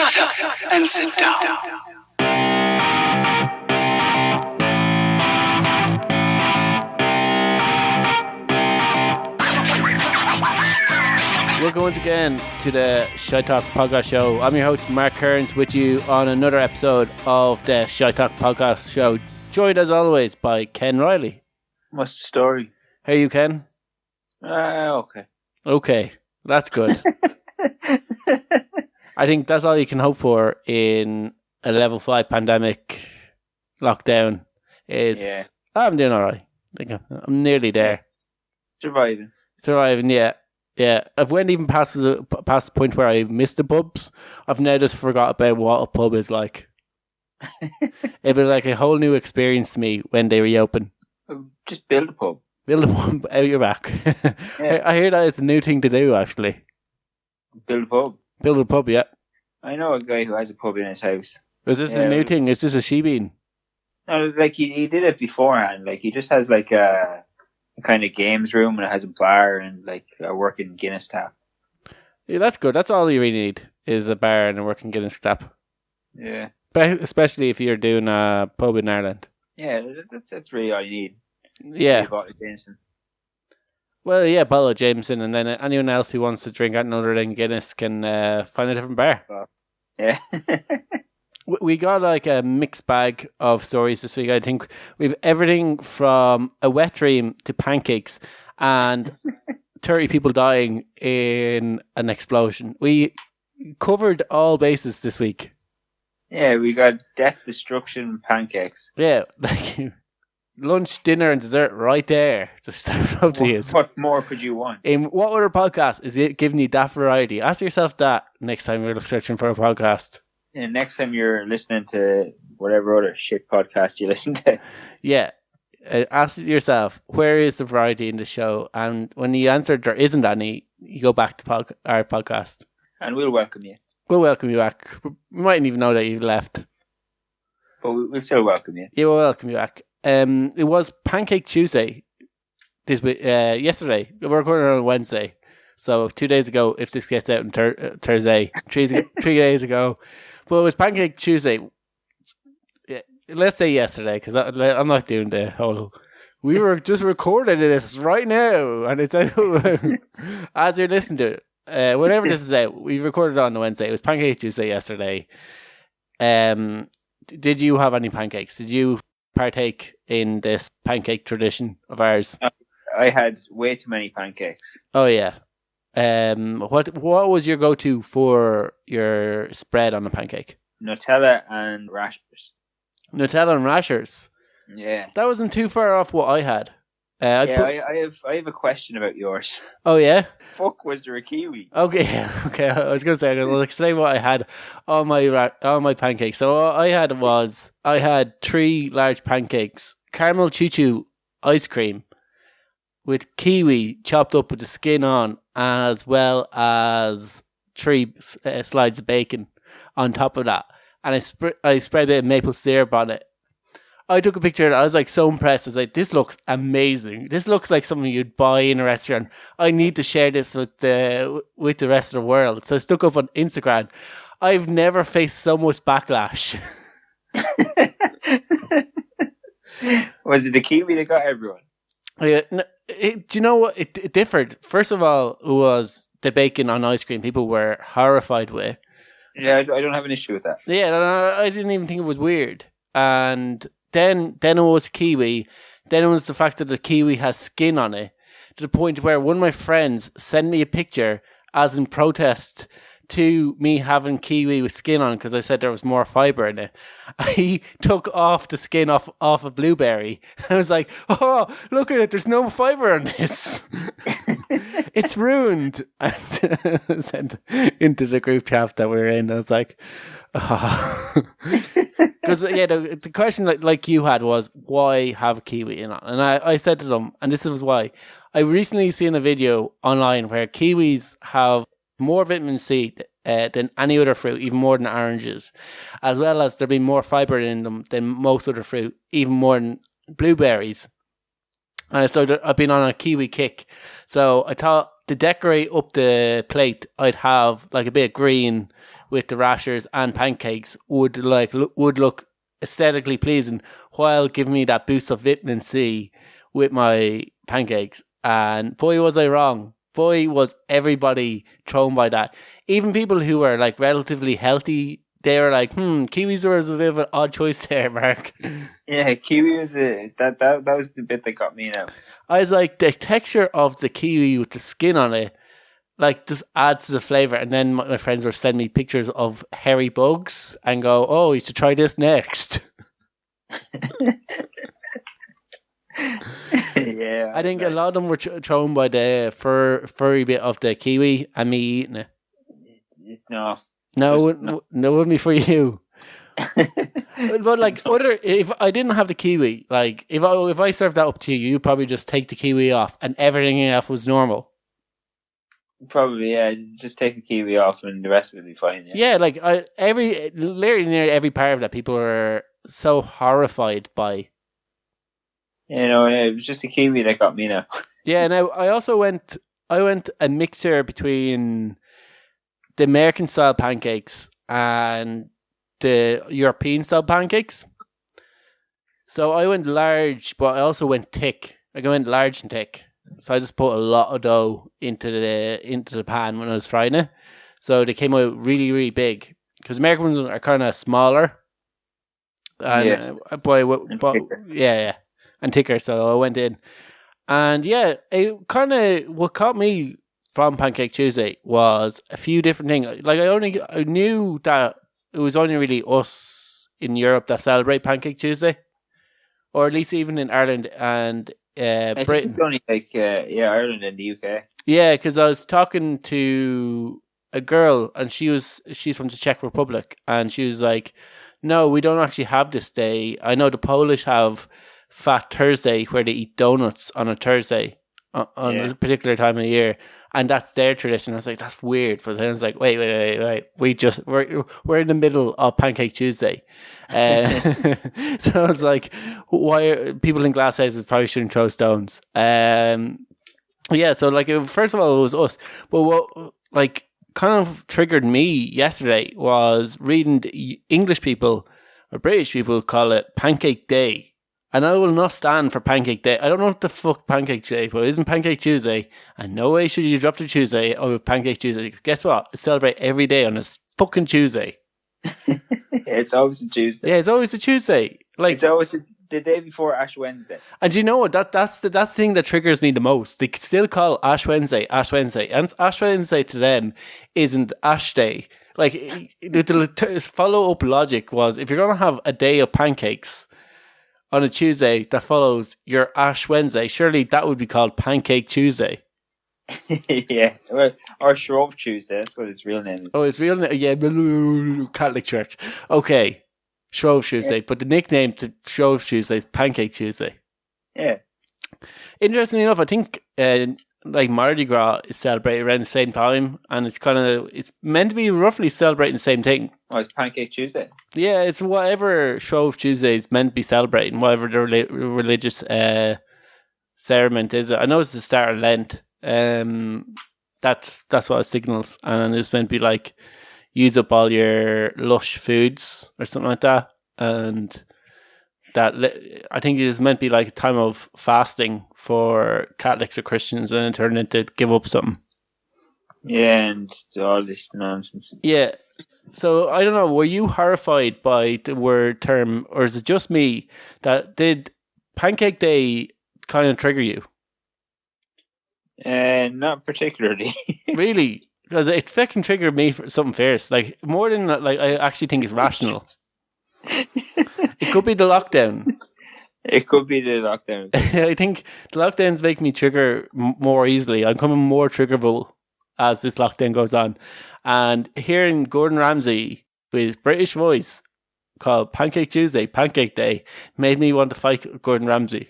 Shut up and sit down. Welcome once again to the Shite Talk Podcast Show. I'm your host Mark Kearns with you on another episode of the Shite Talk Podcast Show, joined as always by Ken Riley. What's the story? How are you, Ken? Okay. Okay, that's good. I think that's all you can hope for in a level 5 pandemic lockdown is, I'm doing alright. I'm nearly there. Surviving, yeah. Yeah, I've went even past the point where I missed the pubs. I've now just forgot about what a pub is like. It was like a whole new experience to me when they reopen. Just build a pub. Build a pub out your back. Yeah. I hear that it's a new thing to do, actually. Build a pub. Build a pub, yeah. I know a guy who has a pub in his house. Is this a new thing? Is this a she-bean? No, like he did it beforehand. Like he just has like a kind of games room, and it has a bar and like a working Guinness tap. Yeah, that's good. That's all you really need is a bar and a working Guinness tap. Yeah. But especially if you're doing a pub in Ireland. Yeah, that's really all you need. Yeah. Bottle of Jameson. Well, yeah, bottle of Jameson, and then anyone else who wants to drink another than Guinness can find a different bar. Yeah. We got like a mixed bag of stories this week. I think we've everything from a wet dream to pancakes and 30 people dying in an explosion. We covered all bases this week. Yeah, we got death, destruction, pancakes. Yeah, like lunch, dinner, and dessert right there. Just start up to you. What more could you want? In what other podcast is it giving you that variety? Ask yourself that next time you're searching for a podcast. Yeah, next time you're listening to whatever other shit podcast you listen to. Yeah. Ask yourself, where is the variety in the show? And when you answer there isn't any, you go back to our podcast. And we'll welcome you. We'll welcome you back. We mightn't even know that you left. But we'll still welcome you. Yeah, we'll welcome you back. It was Pancake Tuesday yesterday. We're recording on Wednesday. So 2 days ago, if this gets out on Thursday, 3 days ago. But it was Pancake Tuesday. Yeah, let's say yesterday, because I'm not doing the whole... We were just recording this right now, and it's out as you're listening to it. Whenever this is out, we recorded it on the Wednesday. It was Pancake Tuesday yesterday. Did you have any pancakes? Did you partake in this pancake tradition of ours? I had way too many pancakes. Oh, yeah. What was your go-to for your spread on a pancake? Nutella and rashers. Nutella and rashers. Yeah, that wasn't too far off what I had. I have a question about yours. Oh yeah. Fuck, was there a kiwi? Okay. I was going to say I'll explain what I had on my pancakes. So what I had 3 large pancakes, caramel choo-choo ice cream with kiwi chopped up with the skin on, as well as 3 slides of bacon on top of that. And I spread a bit of maple syrup on it. I took a picture of it. I was like so impressed. I was like, this looks amazing. This looks like something you'd buy in a restaurant. I need to share this with the rest of the world. So I stuck up on Instagram. I've never faced so much backlash. Was it the kiwi that got everyone? Yeah, do you know what? It differed. First of all, it was the bacon on ice cream. People were horrified with. Yeah, I don't have an issue with that. Yeah, I didn't even think it was weird. And then it was kiwi. Then it was the fact that the kiwi has skin on it, to the point where one of my friends sent me a picture as in protest to me having kiwi with skin on, because I said there was more fibre in it. He took off the skin off a blueberry. I was like, oh, look at it, there's no fibre on this. It's ruined. And sent into the group chat that we were in. I was like, oh. Because the question like you had was, why have kiwi in it? And I said to them, and this is why. I recently seen a video online where kiwis have more vitamin C than any other fruit, even more than oranges, as well as there being more fibre in them than most other fruit, even more than blueberries. And so I've been on a kiwi kick. So I thought to decorate up the plate, I'd have like a bit of green with the rashers and pancakes would look aesthetically pleasing while giving me that boost of vitamin C with my pancakes. And boy, was I wrong. Boy, was everybody thrown by that. Even people who were like relatively healthy, they were like, kiwis were a bit of an odd choice there, Mark. Yeah, kiwi was that was the bit that got me now. I was like, the texture of the kiwi with the skin on it, like, just adds to the flavour. And then my friends were sending me pictures of hairy bugs and go, oh, you should try this next. Yeah, I think a lot of them were thrown by the furry bit of the kiwi and me eating it. No, it wouldn't be for you. But like, if I didn't have the kiwi, like if I served that up to you, you'd probably just take the kiwi off and everything else was normal. Probably, yeah. Just take the kiwi off and the rest of it would be fine. Yeah, like literally near every part of that, people were so horrified by. It was just a kiwi that got me now. Yeah, now I went a mixture between the American style pancakes and the European style pancakes. So I went large, but I also went thick. I went large and thick. So I just put a lot of dough into the pan when I was frying it. So they came out really, really big. Because American ones are kind of smaller. And, yeah. And thicker, so I went in. And yeah, it kind of, what caught me from Pancake Tuesday was a few different things. Like, I knew that it was only really us in Europe that celebrate Pancake Tuesday. Or at least even in Ireland and I Britain. think it's only like, Ireland and the UK. Yeah, because I was talking to a girl and she's from the Czech Republic. And she was like, no, we don't actually have this day. I know the Polish have Fat Thursday, where they eat donuts on a Thursday on a particular time of the year, and that's their tradition. I was like, that's weird. But then I was like, wait, we're in the middle of Pancake Tuesday, so I was like, why are people in glass houses probably shouldn't throw stones? Yeah. So like, first of all, it was us, but what like kind of triggered me yesterday was reading English people or British people call it Pancake Day. And I will not stand for Pancake Day. I don't know what the fuck Pancake Day, but it isn't Pancake Tuesday. And no way should you drop the Tuesday over Pancake Tuesday. Guess what? I celebrate every day on a fucking Tuesday. It's always a Tuesday. Yeah, it's always a Tuesday. Like, it's always the day before Ash Wednesday. And you know what? That's the thing that triggers me the most. They still call Ash Wednesday Ash Wednesday. And Ash Wednesday to them isn't Ash Day. Like, the follow-up logic was, if you're going to have a day of pancakes on a Tuesday that follows your Ash Wednesday, surely that would be called Pancake Tuesday. Yeah, well, or Shrove Tuesday, that's what its real name is. Oh, its real name? Yeah, Catholic Church. Okay, Shrove Tuesday, but the nickname to Shrove Tuesday is Pancake Tuesday. Yeah. Interestingly enough, I think like Mardi Gras is celebrated around the same time, and it's meant to be roughly celebrating the same thing. Oh, it's Pancake Tuesday. Yeah, it's whatever Shrove Tuesday is meant to be celebrating, whatever the religious ceremony is. I know it's the start of Lent. That's what it signals, and it's meant to be like use up all your lush foods or something like that, and that I think it is meant to be like a time of fasting for Catholics or Christians, and then turn into give up something. Yeah, and all this nonsense. Yeah. So, I don't know, were you horrified by the word term, or is it just me that did Pancake Day kind of trigger you? Not particularly. Really? Because it fucking triggered me for something fierce. Like, more than, like, I actually think it's rational. It could be the lockdown. It could be the lockdown. I think the lockdowns make me trigger more easily. I'm becoming more triggerable as this lockdown goes on. And hearing Gordon Ramsay with his British voice called Pancake Tuesday, Pancake Day, made me want to fight Gordon Ramsay.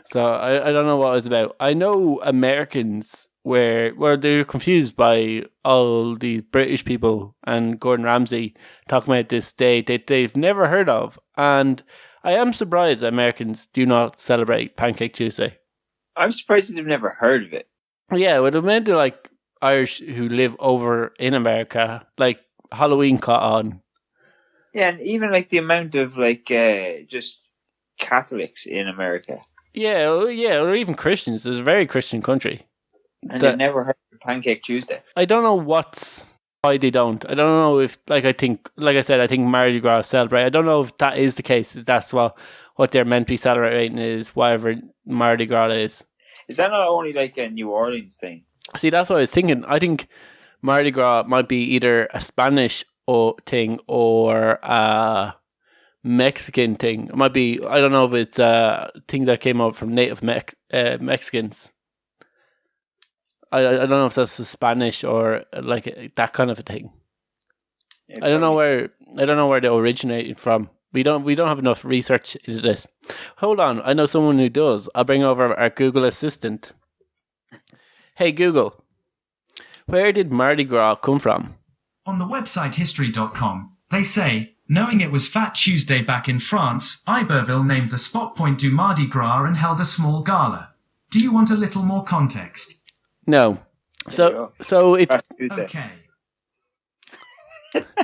So I don't know what it was about. I know Americans where they're confused by all these British people and Gordon Ramsay talking about this day that they've never heard of. And I am surprised that Americans do not celebrate Pancake Tuesday. I'm surprised that they've never heard of it. Yeah, it would meant to like Irish who live over in America, like Halloween caught on. Yeah, and even like the amount of like just Catholics in America, Yeah, or even Christians. It's a very Christian country. and they've never heard of Pancake Tuesday. I don't know why they don't. I don't know if, like I said, I think Mardi Gras celebrate. I don't know if that is the case. If that's what they're meant to be celebrating is whatever Mardi Gras is. Is that not only like a New Orleans thing? See, that's what I was thinking. I think Mardi Gras might be either a Spanish thing or a Mexican thing. It might be, I don't know if it's a thing that came out from native Mexicans. I don't know if that's a Spanish or like that kind of a thing. Yeah, I don't know where they originated from. We don't have enough research into this. Hold on, I know someone who does. I'll bring over our Google Assistant. Hey Google, where did Mardi Gras come from? On the website history.com, they say, knowing it was Fat Tuesday back in France, Iberville named the spot point du Mardi Gras and held a small gala. Do you want a little more context? No. So it's Okay.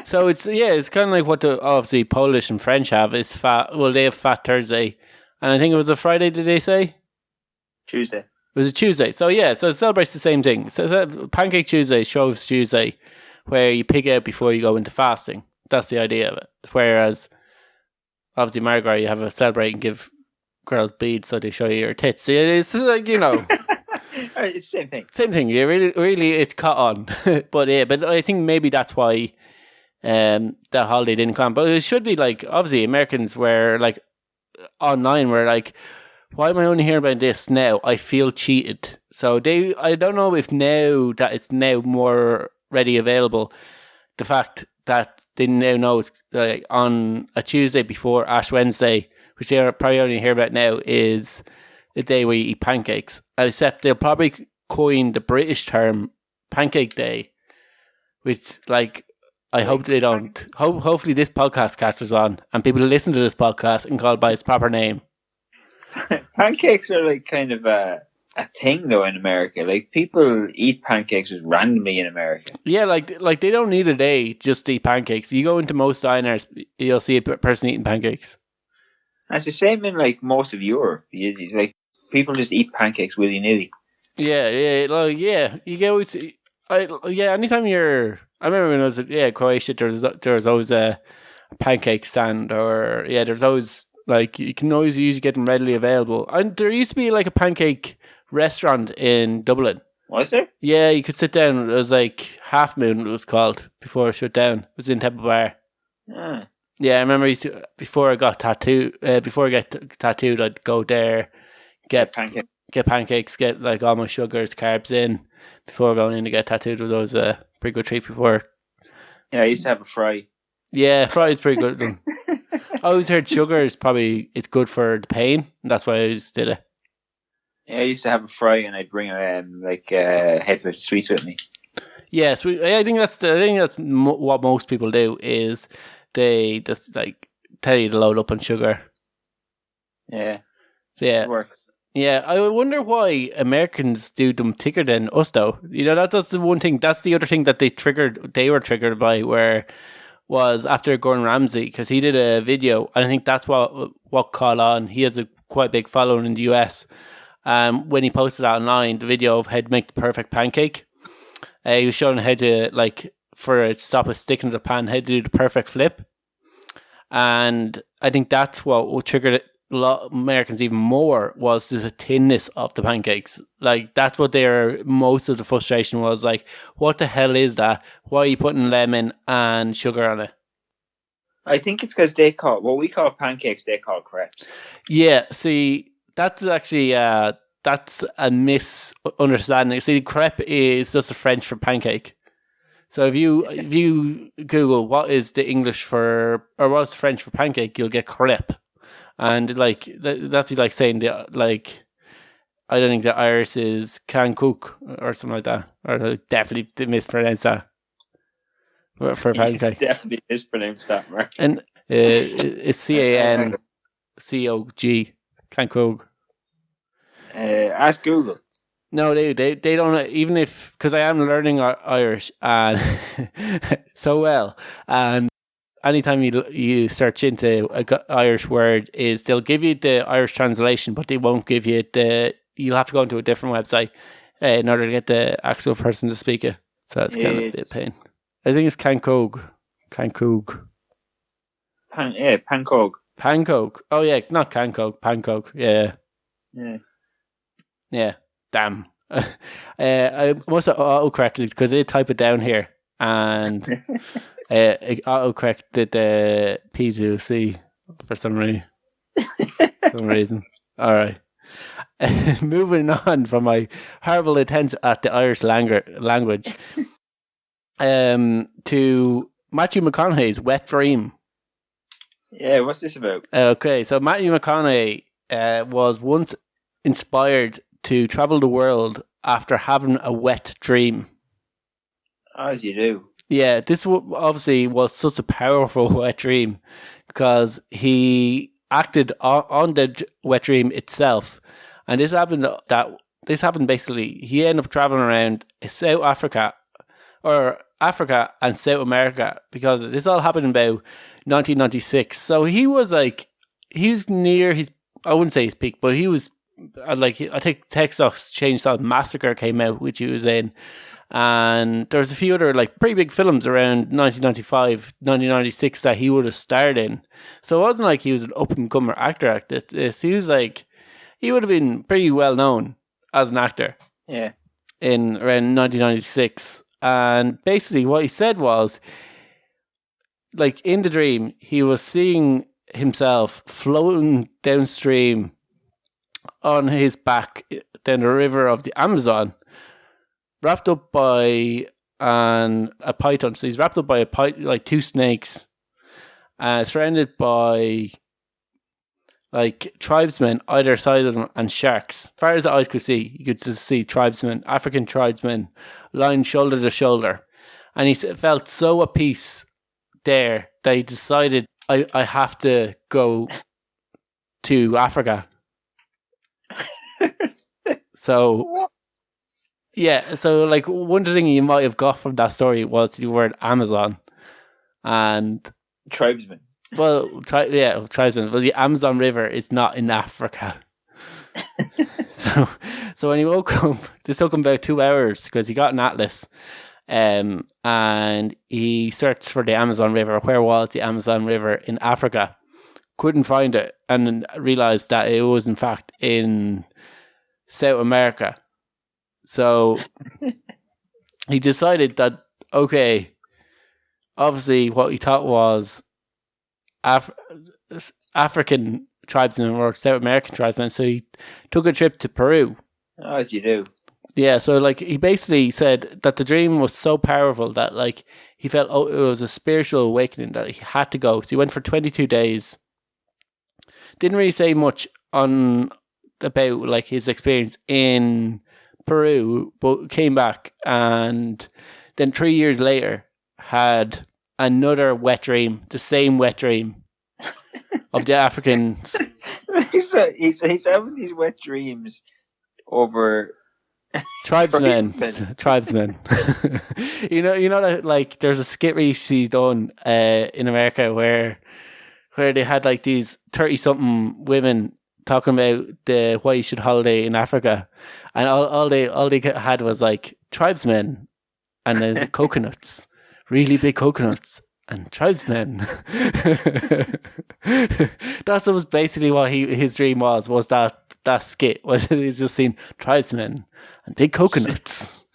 So it's kind of like what the obviously Polish and French have is fat. Well, they have Fat Thursday, and I think it was a Friday. Did they say Tuesday? It was a Tuesday. So it celebrates the same thing. So Pancake Tuesday, Shows Tuesday, where you pig out before you go into fasting. That's the idea of it. Whereas obviously Mardi Gras, you have a celebrate and give girls beads so they show you your tits. So it's like It's the same thing. Same thing. Yeah, really, it's caught on. but I think maybe that's why the holiday didn't come. But it should be like, obviously Americans were like online were like, why am I only hearing about this now? I feel cheated. So I don't know if now that it's now more ready available, the fact that they now know it's like on a Tuesday before Ash Wednesday, which they probably only hear about now, is a day where you eat pancakes. Except they'll probably coin the British term Pancake Day, which like I hope they don't. Hopefully this podcast catches on and people listen to this podcast and call it by its proper name. Pancakes are like kind of a thing though in America. Like people eat pancakes just randomly in America. Yeah, like they don't need a day just to eat pancakes. You go into most diners, you'll see a person eating pancakes. And it's the same in like most of Europe. Like people just eat pancakes willy nilly. Yeah. You get anytime I remember when I was at Croatia, there was always a pancake stand, or there's always like you can always usually get them readily available. And there used to be like a pancake restaurant in Dublin. Was there? Yeah, you could sit down. It was like Half Moon. It was called before it shut down. It was in Temple Bar. Ah. Yeah, I remember before I got tattooed. Before I get tattooed, I'd go there, get pancakes, get like all my sugars, carbs in before going in to get tattooed. It was always a pretty good treat before. Yeah, I used to have a fry. Yeah, fry is pretty good. I always heard sugar is it's good for the pain, and that's why I just did it. Yeah, I used to have a fry, and I'd bring head with sweets with me. Yeah, sweet. I think that's what most people do is they just like tell you to load up on sugar. Yeah. So yeah. Yeah, I wonder why Americans do them thicker than us, though. That's the one thing. That's the other thing that they were triggered by, where was after Gordon Ramsay, because he did a video, and I think that's what caught on. He has a quite big following in the US. When he posted that online, the video of how to make the perfect pancake, he was showing how to, like, for it to stop it sticking to the pan, how to do the perfect flip. And I think that's what triggered it. A lot of Americans even more was the thinness of the pancakes. Like that's what most of the frustration was. Like, what the hell is that? Why are you putting lemon and sugar on it? I think it's because they call what we call pancakes, they call crepes. Yeah, see, that's actually that's a misunderstanding. See, crepe is just a French for pancake. So if you Google what is the English for or what's French for pancake, you'll get crepe. And like that'd be like saying I don't think the Irish is can cook or something like that, or definitely mispronounce that for pancake. Definitely mispronounced that, Mark. And it's CANCOG, can cook. Ask Google. No, they don't, even if, because I am learning Irish and so well, and anytime you search into an Irish word, they'll give you the Irish translation, but they won't give you you'll have to go into a different website in order to get the actual person to speak it. So that's kind of a bit of pain. I think it's Cancog. Pancog. Pancog. Oh yeah, not Cancog. Pancog. Yeah. Damn. I must have auto-corrected because I did type it down here and auto-corrected the P to C for some reason. All right. Moving on from my horrible attempts at the Irish language to Matthew McConaughey's Wet Dream. Yeah, what's this about? Okay, so Matthew McConaughey was once inspired to travel the world after having a wet dream. As you do. Yeah, this obviously was such a powerful wet dream because he acted on the wet dream itself. And this happened basically, he ended up traveling around South Africa and South America because this all happened in about 1996. So he was near his, I wouldn't say his peak, but he was I think Texas Chainsaw Massacre came out, which he was in. And there's a few other pretty big films around 1995, 1996 that he would have starred in. So it wasn't like he was an up-and-comer actor at this. He was he would have been pretty well known as an actor. Yeah. In around 1996. And basically what he said was, in the dream, he was seeing himself floating downstream on his back down the river of the Amazon, wrapped up by a python. So he's wrapped up by two snakes, surrounded by tribesmen either side of them and sharks. As far as the eyes could see, you could just see tribesmen, African tribesmen, lying shoulder to shoulder. And he felt so at peace there that he decided, I have to go to Africa. So, yeah, so one thing you might have got from that story was the word Amazon and tribesmen. Well, tribesmen. Well, the Amazon River is not in Africa. So when he woke up, this took him about 2 hours because he got an atlas, and he searched for the Amazon River. Where was the Amazon River in Africa? Couldn't find it, and realized that it was in fact in South America. So he decided that, okay, obviously what he thought was African tribesmen or South American tribesmen, so he took a trip to Peru. Oh, as you do. Yeah, so he basically said that the dream was so powerful that he felt it was a spiritual awakening that he had to go. So he went for 22 days. Didn't really say much about his experience in Peru, but came back and then 3 years later had another wet dream, the same wet dream of the Africans. He's having these wet dreams over tribesmen. you know that there's a skit recently done in America where they had these 30-something women talking about why you should holiday in Africa, and all they had was tribesmen, and there's coconuts, really big coconuts, and tribesmen. That was basically what his dream was that skit was. He's just seen tribesmen and big coconuts.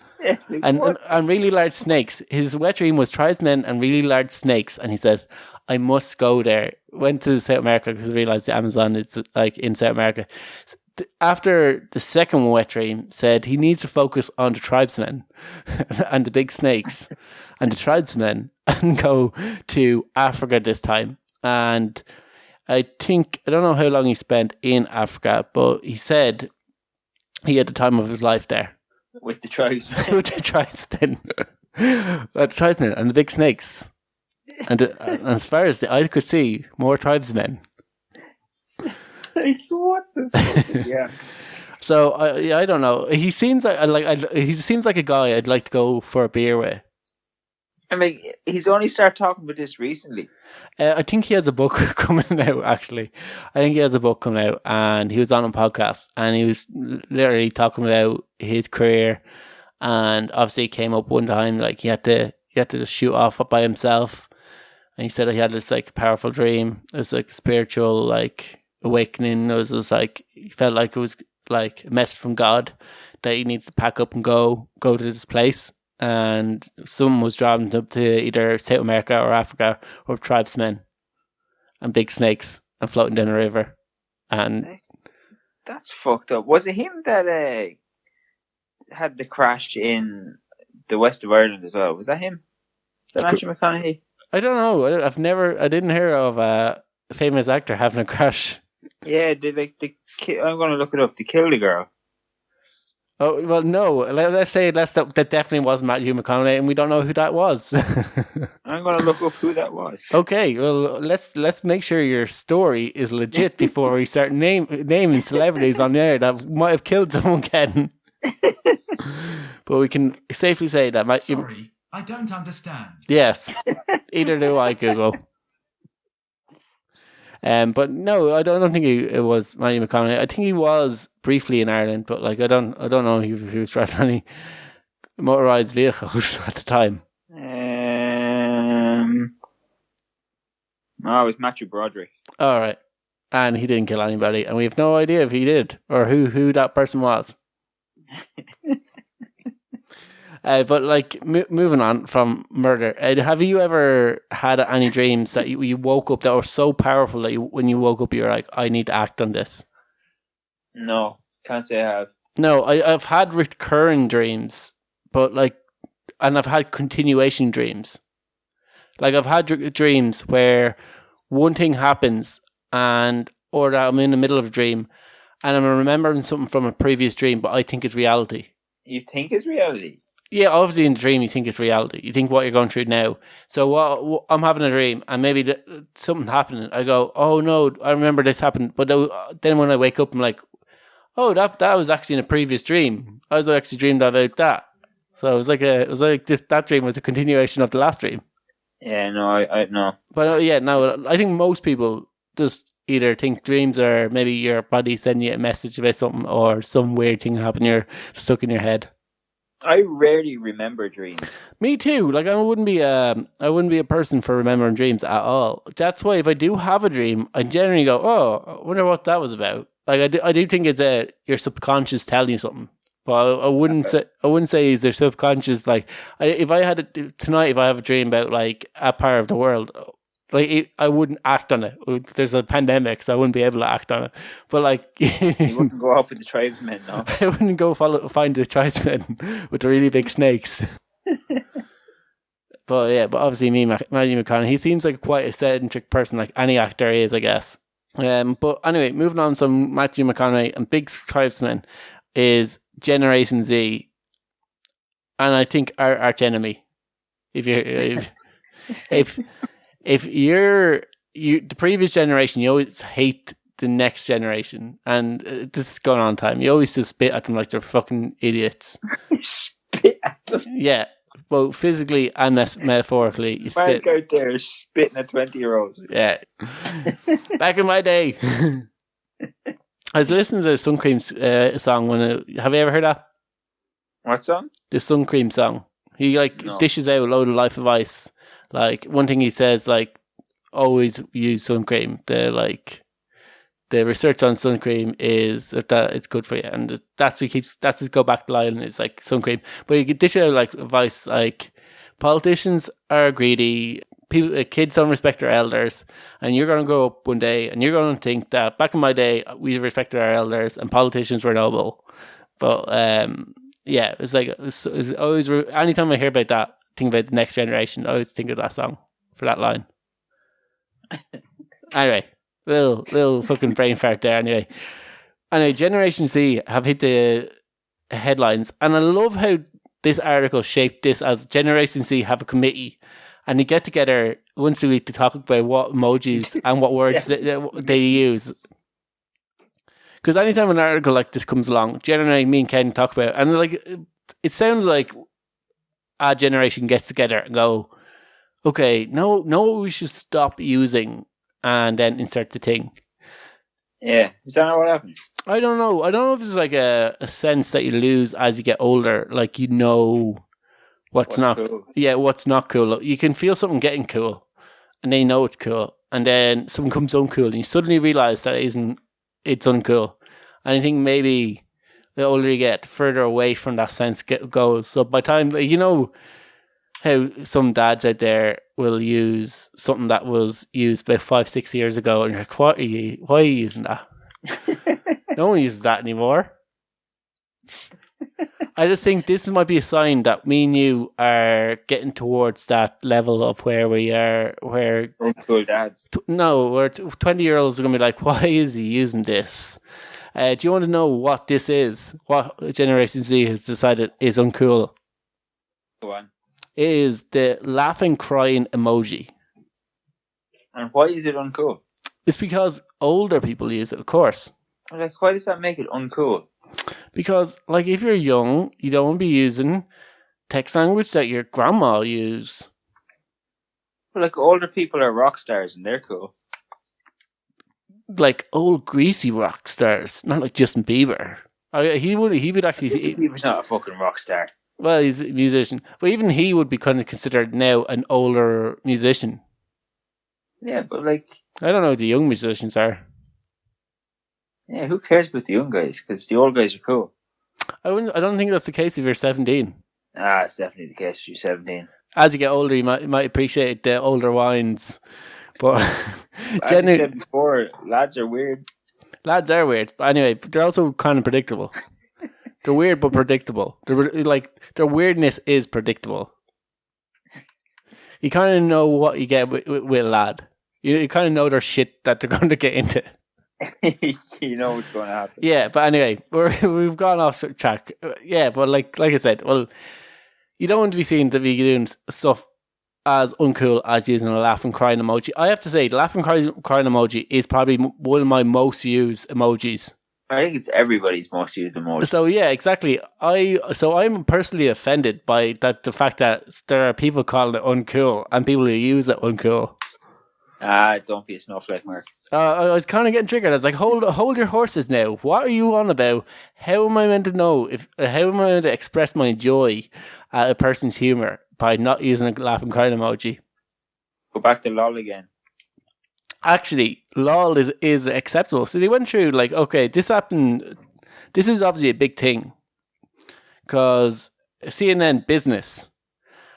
and really large snakes. His wet dream was tribesmen and really large snakes, and he says, I must go there. Went to South America because I realized the Amazon is in South America. After the second wet dream, said he needs to focus on the tribesmen and the big snakes and the tribesmen and go to Africa this time. And I don't know how long he spent in Africa, but he said he had the time of his life there. With the tribesmen. With the tribesmen. The tribesmen and the big snakes. And as far as the eye could see, more tribesmen. What the fuck? Yeah. So I don't know. He seems he seems like a guy I'd like to go for a beer with. I mean, he's only started talking about this recently. I think he has a book coming out, actually. I think he has a book coming out, and he was on a podcast, and he was literally talking about his career, and obviously he came up one time, like, he had to just shoot off by himself, and he said he had this, like, powerful dream. It was, like, a spiritual, like, awakening. It was just, like, he felt like it was, like, a message from God that he needs to pack up and go to this place. And someone was driving up to either South America or Africa, or tribesmen and big snakes and floating down a river. And that's fucked up. Was it him that had the crash in the west of Ireland as well? Was that him? Was that Matthew McConaughey? I don't know. I didn't hear of a famous actor having a crash. Yeah, I'm going to look it up. They killed a girl. Oh, well, no. Let's say that definitely wasn't Matthew McConaughey, and we don't know who that was. I'm going to look up who that was. Okay, well, let's make sure your story is legit before we start naming celebrities on the air that might have killed someone, Ken. But we can safely say that Sorry, I don't understand. Yes, either do I, Google. But no, I don't think it was Matthew McConaughey. I think he was briefly in Ireland, but like I don't know if he was driving any motorized vehicles at the time. No, it was Matthew Broderick. All right, and he didn't kill anybody, and we have no idea if he did or who that person was. But like moving on from murder, have you ever had any dreams that you woke up that were so powerful that when you woke up you're like, I need to act on this? No, can't say I have. No, I've had recurring dreams, but and I've had continuation dreams. Like I've had dreams where one thing happens or that I'm in the middle of a dream and I'm remembering something from a previous dream, but I think it's reality. You think it's reality? Yeah, obviously in the dream you think it's reality. You think what you're going through now. So I'm having a dream and maybe something happened. I go, oh no, I remember this happened. But then when I wake up, I'm like, oh, that was actually in a previous dream. I was actually dreamed about that. So that dream was a continuation of the last dream. Yeah, no, I know. But I think most people just either think dreams are maybe your body sending you a message about something or some weird thing happened, you're stuck in your head. I rarely remember dreams. Me too. Like I wouldn't be a person for remembering dreams at all. That's why if I do have a dream, I generally go, oh, I wonder what that was about. Like I do think it's your subconscious telling you something. But I wouldn't say is their subconscious. Like if I have a dream about like a part of the world, like I wouldn't act on it. There's a pandemic, so I wouldn't be able to act on it. But like, you wouldn't go off with the tribesmen, no? I wouldn't go find the tribesmen with the really big snakes. But obviously Matthew McConaughey, he seems like quite a eccentric person, like any actor is, I guess. But anyway, moving on. So Matthew McConaughey and big tribesmen is Generation Z, and I think our arch enemy. If you're the previous generation, you always hate the next generation, and this is going on time. You always just spit at them like they're fucking idiots. Spit at them? Yeah, both physically and metaphorically. You spit. Out there spitting at 20-year-olds. Yeah. Back in my day. I was listening to the Sun Cream song. Have you ever heard that? What song? The Sun Cream song. He dishes out a load of Life of Ice. Like one thing he says, like always use sun cream. The research on sun cream is that it's good for you, and that's his go back line. It's like sun cream, but you could dish out like advice like politicians are greedy. Kids don't respect their elders, and you're going to grow up one day and you're going to think that back in my day we respected our elders and politicians were noble. But it's like it's always anytime I hear about that, think about the next generation, I always think of that song for that line. Anyway, little fucking brain fart there. Anyway, Generation Z have hit the headlines, and I love how this article shaped this as Generation Z have a committee. And they get together once a week to talk about what emojis and what words they use. Because anytime an article like this comes along, generally me and Ken talk about it, and like it sounds like our generation gets together and go, okay, no, we should stop using, and then insert the thing. Yeah, is that not what happens? I don't know. I don't know if it's like a sense that you lose as you get older. Like, you know what's not cool. Yeah, what's not cool. You can feel something getting cool, and they know it's cool. And then something comes uncool, and you suddenly realise that it's uncool. And I think maybe the older you get, the further away from that sense goes. So by the time, you know how some dads out there will use something that was used about 5-6 years ago, and you're like, why are you using that? No one uses that anymore. I just think this might be a sign that me and you are getting towards that level of where we are, where uncool dads. Where 20-year-olds are going to be like, why is he using this? Do you want to know what this is? What Generation Z has decided is uncool? Go on. It is the laughing, crying emoji. And why is it uncool? It's because older people use it, of course. Like, why does that make it uncool? Because, like, if you're young, you don't want to be using text language that your grandma use. But, like, older people are rock stars and they're cool. Like old greasy rock stars, not like Justin Bieber. He would actually. Justin Bieber's not a fucking rock star. Well, he's a musician, but even he would be kind of considered now an older musician. Yeah, but like, I don't know what the young musicians are. Yeah, who cares about the young guys? Because the old guys are cool. I don't think that's the case if you're 17. It's definitely the case if you're 17. As you get older, you might appreciate the older wines. But as you said before, lads are weird. Lads are weird, but anyway, they're also kind of predictable. They're weird but predictable. Their weirdness is predictable. You kind of know what you get with a lad. You kind of know their shit that they're going to get into. You know what's going to happen. Yeah, but anyway, we've gone off track. Yeah, but like I said, well, you don't want to be seen to be doing stuff as uncool as using a laugh and crying emoji. I have to say, the laugh and crying emoji is probably one of my most used emojis. I think it's everybody's most used emoji. So yeah, exactly. I'm personally offended by the fact that there are people calling it uncool and people who use it uncool. Don't be a snowflake, Mark. I was kind of getting triggered. I was like, hold your horses now. What are you on about? How am I meant to know how am I meant to express my joy at a person's humour by not using a laugh and crying emoji? Go back to LOL again. Actually, LOL is acceptable. So they went through like, okay, this happened. This is obviously a big thing because CNN Business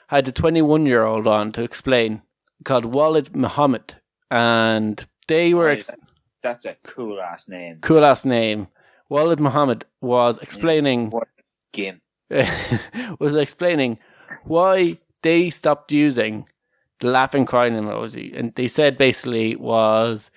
had the 21-year-old on to explain, called Walid Muhammad, and they were. That's a cool ass name. Cool ass name. Walid Muhammad was explaining. What game? Was explaining why they stopped using the laughing crying emoji, and they said basically was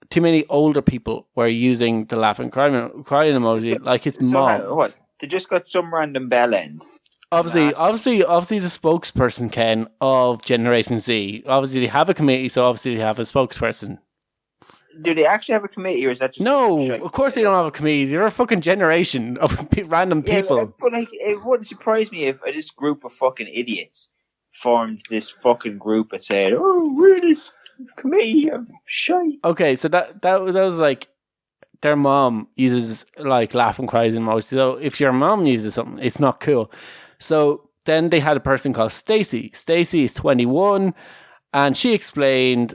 too many older people were using the laughing crying emoji like its mom. What? They just got some random bell end. Obviously, the spokesperson, Ken, of Generation Z. Obviously, they have a committee, so obviously they have a spokesperson. Do they actually have a committee, or is that just... No, of course they don't have a committee. They're a fucking generation of random people. But like, it wouldn't surprise me if this group of fucking idiots formed this fucking group and said, "Oh, we're this committee of shite." Okay, so that was like their mom uses like laugh and cries emojis. So if your mom uses something, it's not cool. So then they had a person called Stacy. Stacy is 21, and she explained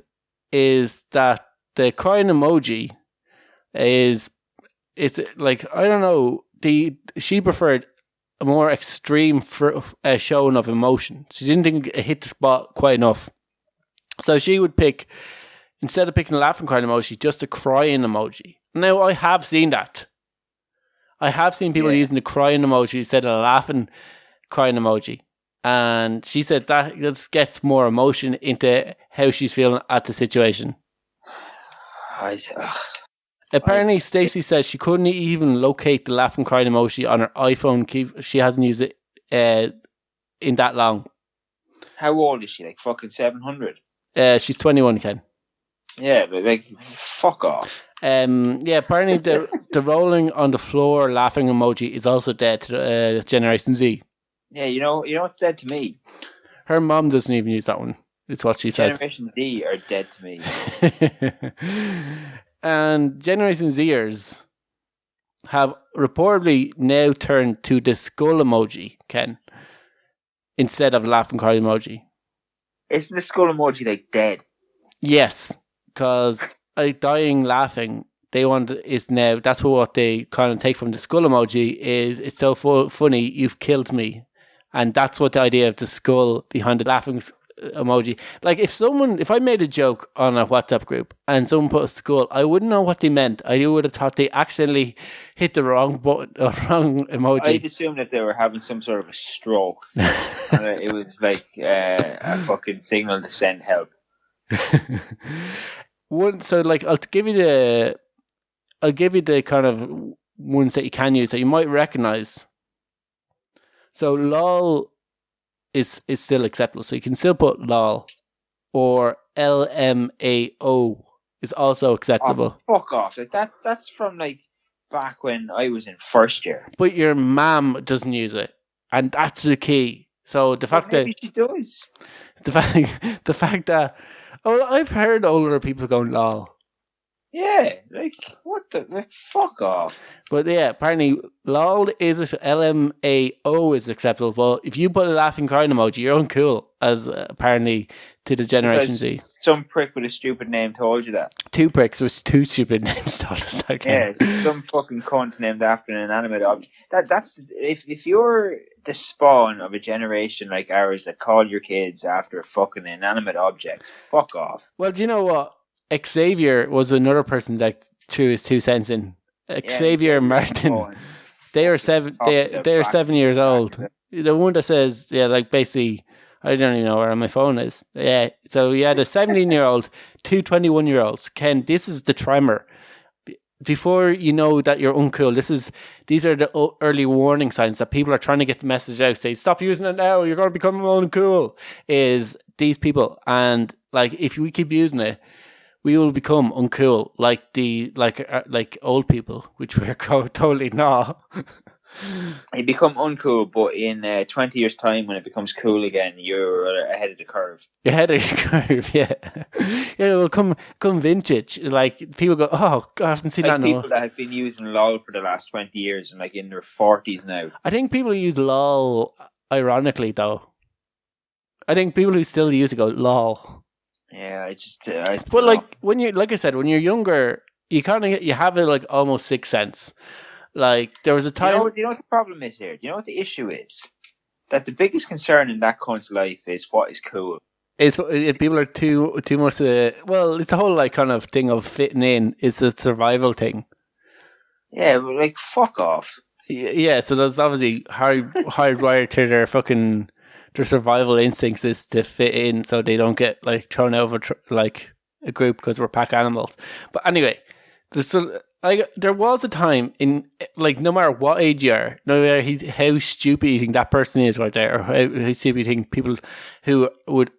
is that the crying emoji is like, I don't know, she preferred a more extreme showing of emotion. She didn't think it hit the spot quite enough. So she would pick, instead of picking a laughing crying emoji, just a crying emoji. Now, I have seen that. I have seen people using the crying emoji instead of a laughing crying emoji. And she said that just gets more emotion into how she's feeling at the situation. Apparently, Stacey says she couldn't even locate the laughing crying emoji on her iPhone. She hasn't used it in that long. How old is she? Like fucking 700? She's 21, Ken. Yeah, but like, fuck off. Apparently the rolling on the floor laughing emoji is also dead to Generation Z. Yeah, you know what's dead to me? Her mom doesn't even use that one. It's what she said. Generation Z are dead to me. And Generation Zers have reportedly now turned to the skull emoji, Ken, instead of laughing cry emoji. Isn't the skull emoji like dead? Yes, because dying laughing, they want is now. That's what they kind of take from the skull emoji. Is it's so funny? You've killed me, and that's what the idea of the skull behind the laughing emoji. Like if I made a joke on a WhatsApp group and someone put a skull, I wouldn't know what they meant. I would have thought they accidentally hit the wrong button or wrong emoji. I'd assume that they were having some sort of a stroke. And it was like a fucking signal to send help. I'll give you the kind of ones that you can use that you might recognize. So lol is still acceptable. So you can still put lol, or LMAO is also acceptable. Oh, fuck off! Like that's from like back when I was in first year. But your mum doesn't use it, and that's the key. So the fact maybe she does. The fact that I've heard older people going lol. Yeah, like what the fuck off. But yeah, apparently lol is LMAO is acceptable. But if you put a laughing crying emoji, you're uncool, as apparently to the Generation Z. Some prick with a stupid name told you that. Two pricks with two stupid names told us that. Yeah, some fucking cunt named after an inanimate object. That's if you're the spawn of a generation like ours that call your kids after fucking inanimate objects, fuck off. Well, do you know what? Xavier was another person that threw his 2 cents in. Xavier and Martin. They are 7. They are 7 years old. The one that says, basically, I don't even know where my phone is. Yeah, so you had a 17-year-old, 2 21-year-olds. Ken, this is the trimer. Before you know that you're uncool, these are the early warning signs that people are trying to get the message out. Say, stop using it now. You're going to become uncool. Is these people, and like if we keep using it, we will become uncool, like old people, which we're totally not. You become uncool, but in 20 years' time, when it becomes cool again, you're ahead of the curve. You're ahead of the curve, yeah. Yeah, it will come vintage. Like, people go, oh, God, I haven't seen that in a while. People that have been using LOL for the last 20 years and, like, in their 40s now. I think people use LOL ironically, though. I think people who still use it go, LOL. Yeah, but like I said, when you're younger, you kind of you have it like almost 6 cents. Like there was a time. You know what the problem is here? You know what the issue is? That the biggest concern in that cunt's life is what is cool. People are too much. It's a whole like kind of thing of fitting in. It's a survival thing. Yeah, but like fuck off. Yeah, so that's obviously hardwired to their fucking. Their survival instincts is to fit in so they don't get like thrown over like a group because we're pack animals. But anyway, there was a time in like no matter what age you are, no matter how stupid you think that person is right there, or how stupid you think people who would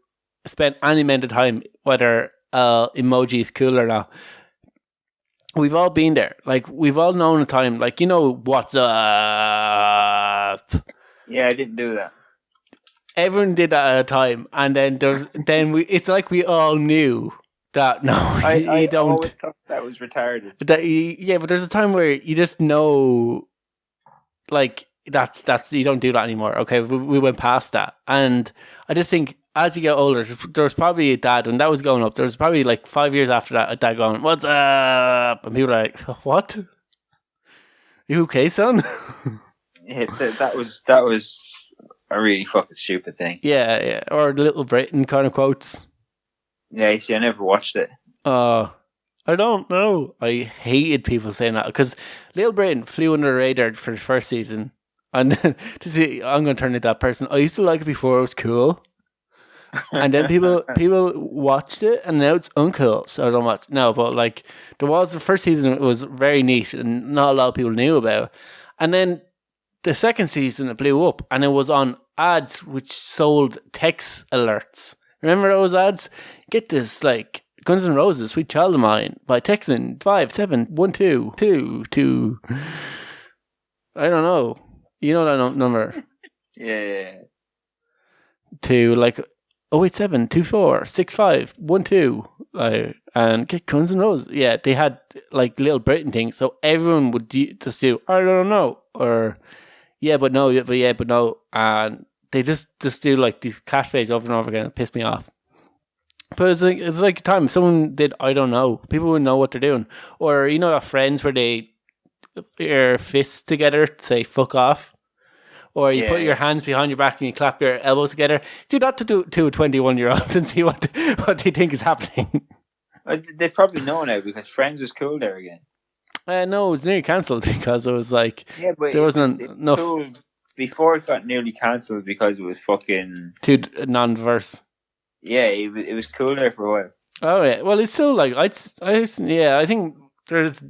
spend any amount of time, whether emoji is cool or not, we've all been there. Like we've all known a time, like what's up. Yeah, I didn't do that. Everyone did that at a time, and then it's like we all knew that no, you don't. I always thought that was retarded. But there's a time where you just know, like that's you don't do that anymore. Okay, we went past that, and I just think as you get older, there was probably a dad when that was going up. There was probably like 5 years after that, a dad going, "What's up?" and people are like, "What? You okay, son?" Yeah, that was. A really fucking stupid thing. Yeah. Or the Little Britain kind of quotes. Yeah, you see, I never watched it. I don't know. I hated people saying that because Little Britain flew under the radar for the first season. And then to see, I'm going to turn into that person. I used to like it before it was cool. And then people watched it and now it's uncool. So I don't watch. No, but like the first season was very neat and not a lot of people knew about. And then the second season, it blew up, and it was on ads which sold text alerts. Remember those ads? Get this, like, Guns N' Roses, Sweet Child of Mine by texting 5712222. I don't know. You know that number. Yeah. To like 087246512. And get Guns N' Roses. Yeah, they had like Little Britain things, so everyone would just do, I don't know, or yeah, but no, and they just do like these catchphrases over and over again. It pissed me off. But it's like a time someone did, I don't know, people wouldn't know what they're doing. Or you know, our friends where they your fists together to say fuck off, or you put your hands behind your back and you clap your elbows together. Do that to 21-year-olds and see what they think is happening. They probably know now because Friends was cool there again. No, it was nearly cancelled because it was like there wasn't enough. Cool before it got nearly cancelled because it was fucking too non-diverse. Yeah, it was cool there for a while. Oh yeah, well it's still like I think there's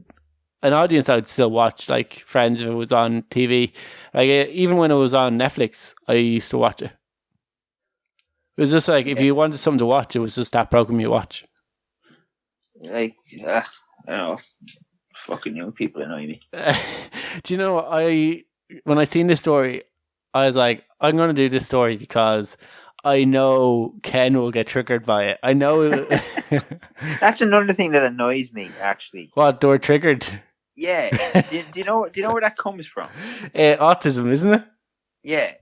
an audience that would still watch like Friends if it was on TV. Like even when it was on Netflix, I used to watch it. It was just like if you wanted something to watch, it was just that program you watch. Like I don't know, fucking young people annoy me. Do you know when I seen this story, I was like, I'm going to do this story because I know Ken will get triggered by it. I know. That's another thing that annoys me, actually. What, they were triggered? Yeah. do you know where that comes from? Autism, isn't it? Yeah.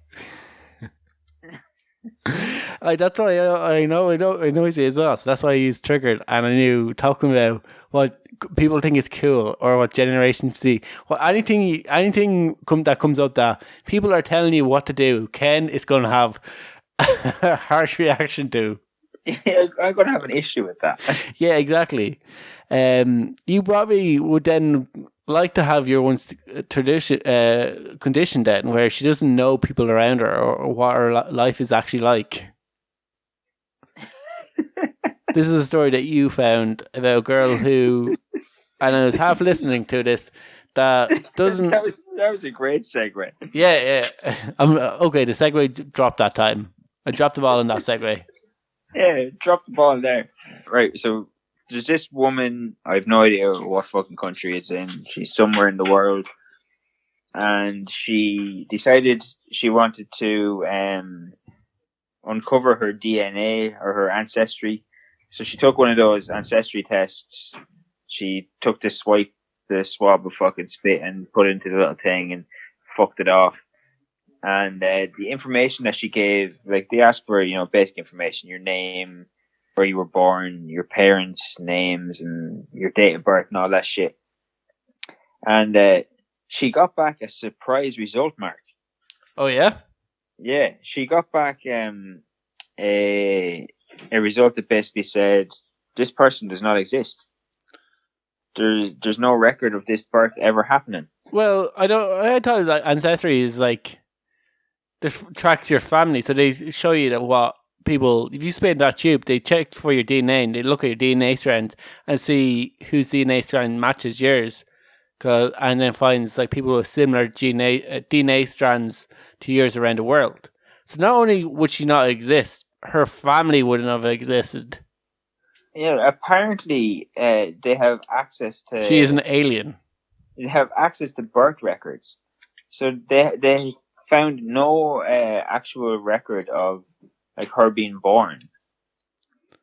That's why I know it's us. That's why he's triggered. And I knew talking about what people think is cool or what Generation Z. Well, anything that comes up that people are telling you what to do, Ken is going to have a harsh reaction to. Yeah, I'm going to have an issue with that. Yeah, exactly. You probably would then like to have your one's condition then, where she doesn't know people around her or what her life is actually like. This is a story that you found about a girl who, and I was half listening to this, that doesn't. that was a great segue. Yeah. Okay, the segue dropped that time. I dropped the ball in that segue. Yeah, drop the ball there. Right, so there's this woman, I have no idea what fucking country it's in. She's somewhere in the world. And she decided she wanted to uncover her DNA or her ancestry. So she took one of those ancestry tests. She took the swab of fucking spit and put it into the little thing and fucked it off. And the information that she gave, like they asked for, basic information, your name, where you were born, your parents' names, and your date of birth, and all that shit. And she got back a surprise result, Mark. Oh yeah? Yeah, she got back a result that basically said this person does not exist. There's no record of this birth ever happening. Well, I thought that ancestry is like this tracks your family, so they show you that what people, if you spit in that tube, they check for your DNA and they look at your DNA strand and see whose DNA strand matches yours, and then finds like people with similar DNA strands to yours around the world. So not only would she not exist, her family wouldn't have existed. Yeah, apparently they have access to. She is an alien. They have access to birth records, so they found no actual record of like her being born.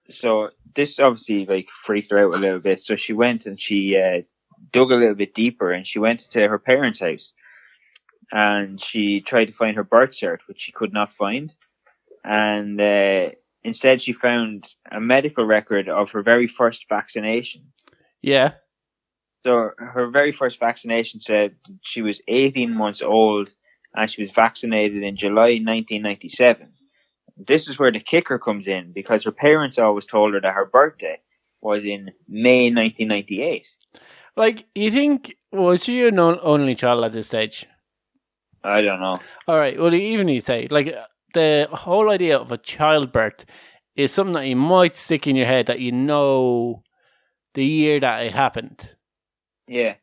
So this obviously like freaked her out a little bit. So she went and she dug a little bit deeper, and she went to her parents' house, and she tried to find her birth cert, which she could not find, and instead she found a medical record of her very first vaccination. Yeah. So her very first vaccination said she was 18 months old and she was vaccinated in July 1997. This is where the kicker comes in, because her parents always told her that her birthday was in May 1998. Like, you think, was she an only child at this stage? I don't know. All right, well, even you say, like, the whole idea of a childbirth is something that you might stick in your head, that you know the year that it happened. Yeah.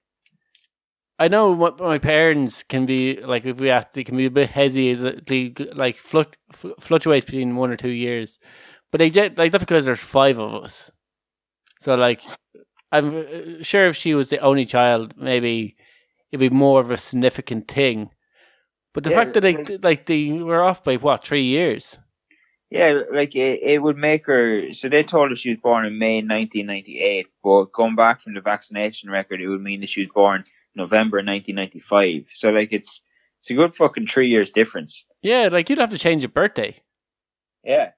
I know what my parents can be, like, if we ask, they can be a bit hazy, like, fluctuates between 1 or 2 years. But they like, that's because there's 5 of us. So like, I'm sure if she was the only child, maybe it'd be more of a significant thing. But the fact that they were off by 3 years? Yeah, like it would make her. So they told her she was born in May 1998, but going back from the vaccination record, it would mean that she was born November 1995. So like it's a good fucking 3 years difference. Yeah, like you'd have to change your birthday. Yeah.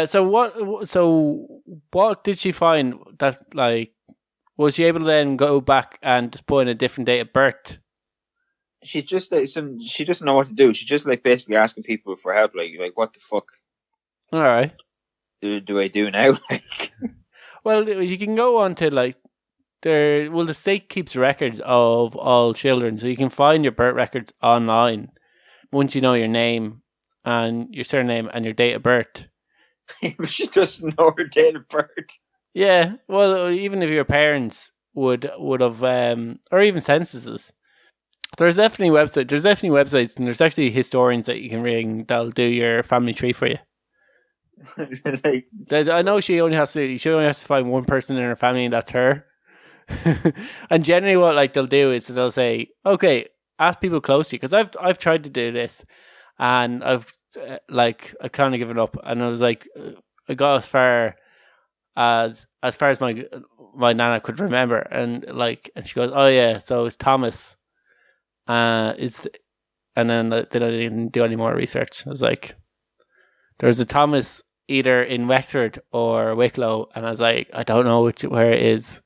So what did she find that like? Was she able to then go back and just put in a different date of birth? She's just like she doesn't know what to do. She's just like basically asking people for help. Like what the fuck? All right. Do I do now? Well, you can go on to like the state keeps records of all children, so you can find your birth records online once you know your name and your surname and your date of birth. She doesn't know her date of birth. Yeah, well, even if your parents would have, or even censuses. There's definitely websites, and there's actually historians that you can ring that'll do your family tree for you. I know she only has to find one person in her family, and that's her. And generally, what like they'll do is they'll say, "Okay, ask people close to you," because I've tried to do this, and I've I kind of given up, and I was like, I got as far as my nana could remember, and she goes, "Oh yeah, so it's Thomas." And then I didn't do any more research. I was like, there's a Thomas either in Wexford or Wicklow, and I was like, I don't know where it is.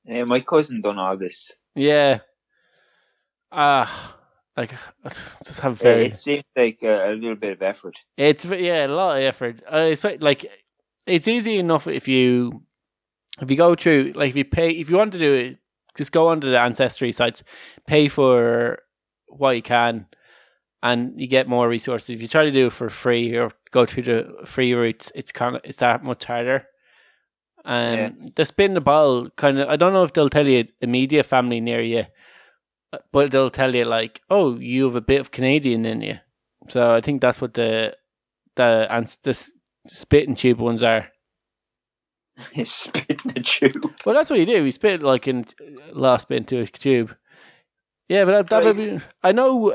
Yeah, my cousin done all this. Yeah. Just have very. It seems like a little bit of effort. It's a lot of effort. I expect it's easy enough if you go through if you want to do it. Just go onto the ancestry sites, pay for what you can, and you get more resources. If you try to do it for free or go through the free routes, it's that much harder. The spin the ball I don't know if they'll tell you immediate family near you, but they'll tell you like, oh, you have a bit of Canadian in you. So I think that's what the spit and tube ones are. You spit in a tube. Well, that's what you do. You spit spit into a tube. Yeah, but that would be. I know.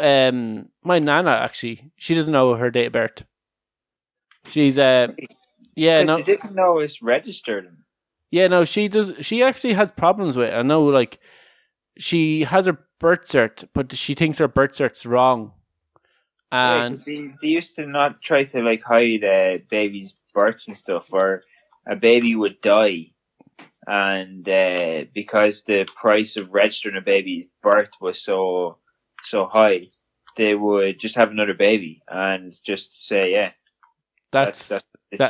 My nana actually, she doesn't know her date of birth. She's yeah, no. She didn't know it's registered. Yeah, no, she does. She actually has problems with it. I know, like, she has her birth cert, but she thinks her birth cert's wrong. And they used to not try to hide babies' births and stuff, or a baby would die, and because the price of registering a baby's birth was so high, they would just have another baby and just say, yeah, that's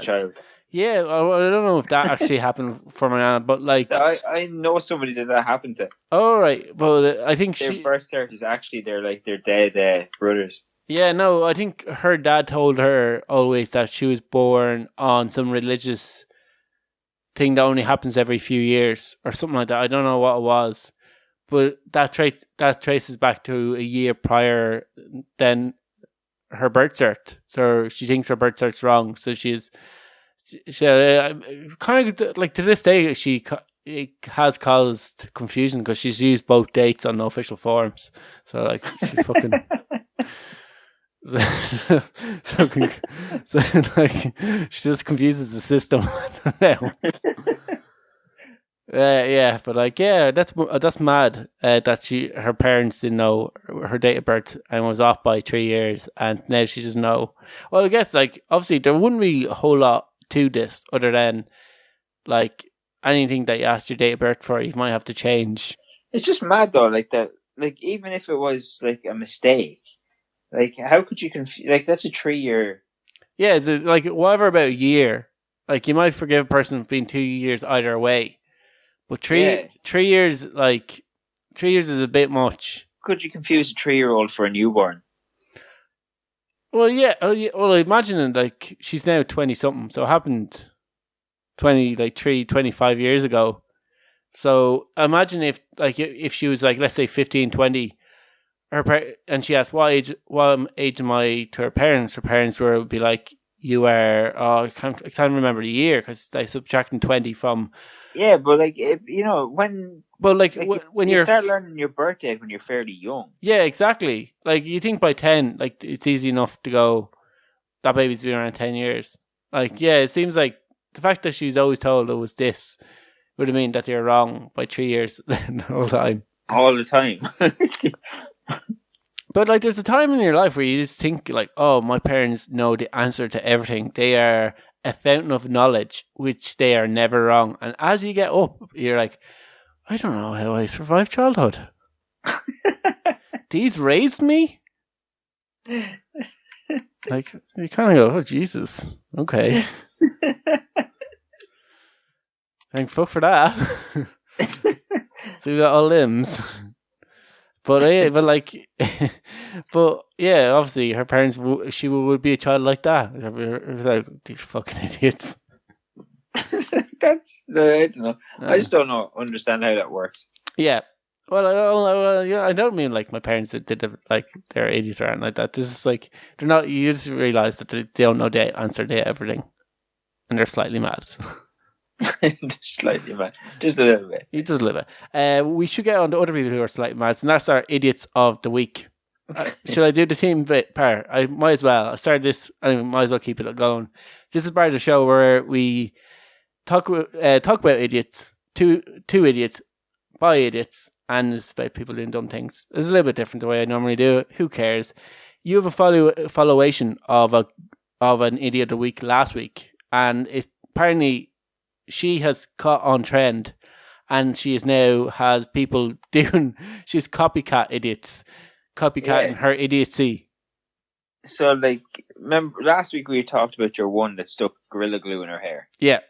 child. Yeah, I don't know if that actually happened for my nana, but I know somebody that happened to. Oh right, well I think their birth cert is actually their dead brothers. Yeah, no, I think her dad told her always that she was born on some religious thing that only happens every few years or something like that. I don't know what it was, but that traces back to a year prior than her birth cert. So she thinks her birth cert's wrong. So she kind of like to this day it has caused confusion because she's used both dates on the official forms. So she fucking. So she just confuses the system now. Yeah, but that's mad that her parents didn't know her date of birth and was off by 3 years, and now she doesn't know. Well, I guess obviously there wouldn't be a whole lot to this other than anything that you asked your date of birth for, you might have to change. It's just mad though, that. Even if it was a mistake. How could you confuse? That's a 3 year. Yeah, it's whatever about a year. You might forgive a person for being 2 years either way, but 3 years, 3 years is a bit much. Could you confuse a 3-year-old for a newborn? Well, yeah. Well, imagine she's now 20 something, so it happened 25 years ago. So imagine if she was let's say 15, 20. And she asked, what age am I to her parents? Her parents would be like, you are, I can't remember the year because I subtracting 20 from. Yeah, but like, when. Well, like when you start learning your birth date when you're fairly young. Yeah, exactly. Like you think by 10, like it's easy enough to go, that baby's been around 10 years. Like, yeah, it seems like the fact that she's always told it was this would have mean that they're wrong by 3 years the whole time. All the time. But like, there's a time in your life where you just think like, oh, my parents know the answer to everything. They are a fountain of knowledge, which they are never wrong. And as you get up, you're like, I don't know how I survived childhood. These raised me? Like, you kind of go, oh, Jesus. Okay. Thank fuck for that. So we got all limbs. But yeah, obviously her parents, she would be a child like that. Like, these fucking idiots. I don't know. I just don't understand how that works. Yeah. Well, I don't mean like my parents did it, like they're idiots or anything like that. Just like they're not. You just realize that they don't know the answer to everything, and they're slightly mad. So. Slightly mad, just a little bit. Just a little bit. We should get on to other people who are slightly mad, and that's our idiots of the week. Should I do the team bit part? I might as well. I started this. I might as well keep it going. This is part of the show where we talk about idiots, two idiots, by idiots, and it's about people doing dumb things. It's a little bit different the way I normally do it. Who cares? You have a followation of an idiot of the week last week, and it's apparently she has caught on trend, and she is now has people doing. She's copycat idiots, copycatting her idiocy. So, like, remember last week we talked about your one that stuck Gorilla Glue in her hair. Yeah.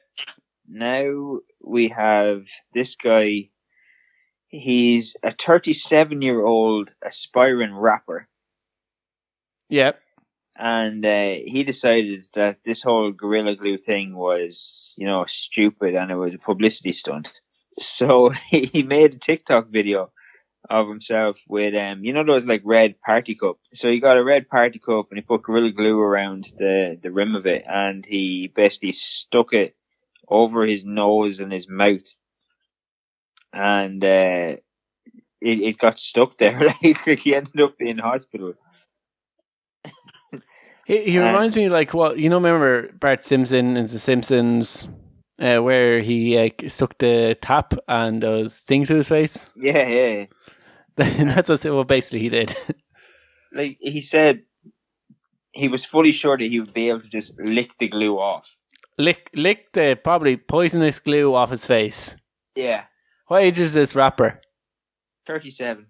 Now we have this guy. He's a 37-year-old aspiring rapper. Yep. And he decided that this whole Gorilla Glue thing was, stupid and it was a publicity stunt. So he made a TikTok video of himself with, those like red party cup. So he got a red party cup and he put Gorilla Glue around the rim of it, and he basically stuck it over his nose and his mouth. And it got stuck there. Like he ended up in hospital. He reminds me like remember Bart Simpson in The Simpsons, where he stuck the tap and those things to his face. Yeah. That's what basically he did. Like he said, he was fully sure that he would be able to just lick the glue off. Lick the probably poisonous glue off his face. Yeah. What age is this rapper? 37.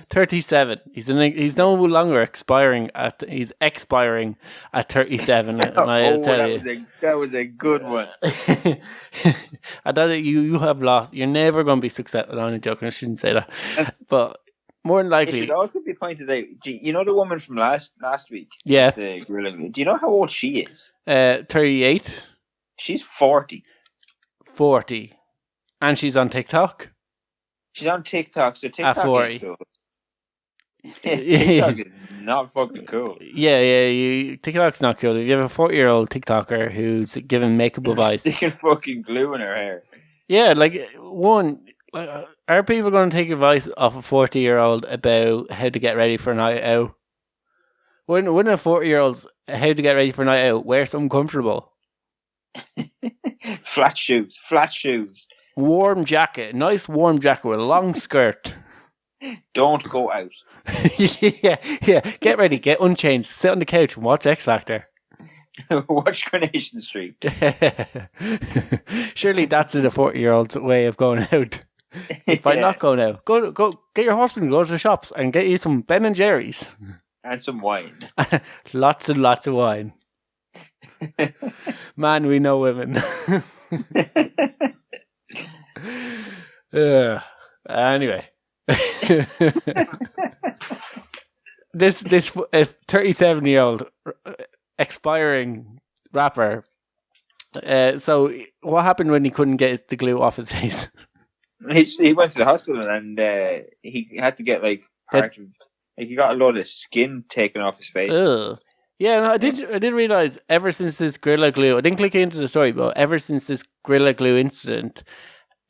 37. He's no longer expiring at. He's expiring at 37. That was a good one. I thought you have lost. You're never going to be successful. I'm joking. I shouldn't say that. But more than likely, it should also be pointed out. The woman from last week. Yeah. The Gorilla Glue. Do you know how old she is? 38. She's 40. 40. And she's on TikTok. She's on TikTok, so TikTok at 40. Is cool. TikTok is not fucking cool. Yeah. TikTok's not cool. If you have a 40-year-old TikToker who's giving makeup advice, sticking fucking glue in her hair. Yeah, are people going to take advice off a 40-year-old about how to get ready for a night out? Wouldn't a 40-year-old's how to get ready for a night out wear something comfortable? Flat shoes. Warm jacket, nice warm jacket with a long skirt. Don't go out. yeah. Get ready, get unchanged, sit on the couch and watch X Factor. Watch Coronation Street. Surely that's in a 40-year-old's way of going out. It's by not going out. Go get your husband, go to the shops and get you some Ben and Jerry's. And some wine. Lots and lots of wine. Man, we know women. Anyway, this 37-year-old expiring rapper. So what happened when he couldn't get the glue off his face? He went to the hospital and he had to get he got a load of skin taken off his face. Ugh. Yeah, no, I did realize ever since this Gorilla Glue, I didn't click into the story, but ever since this Gorilla Glue incident,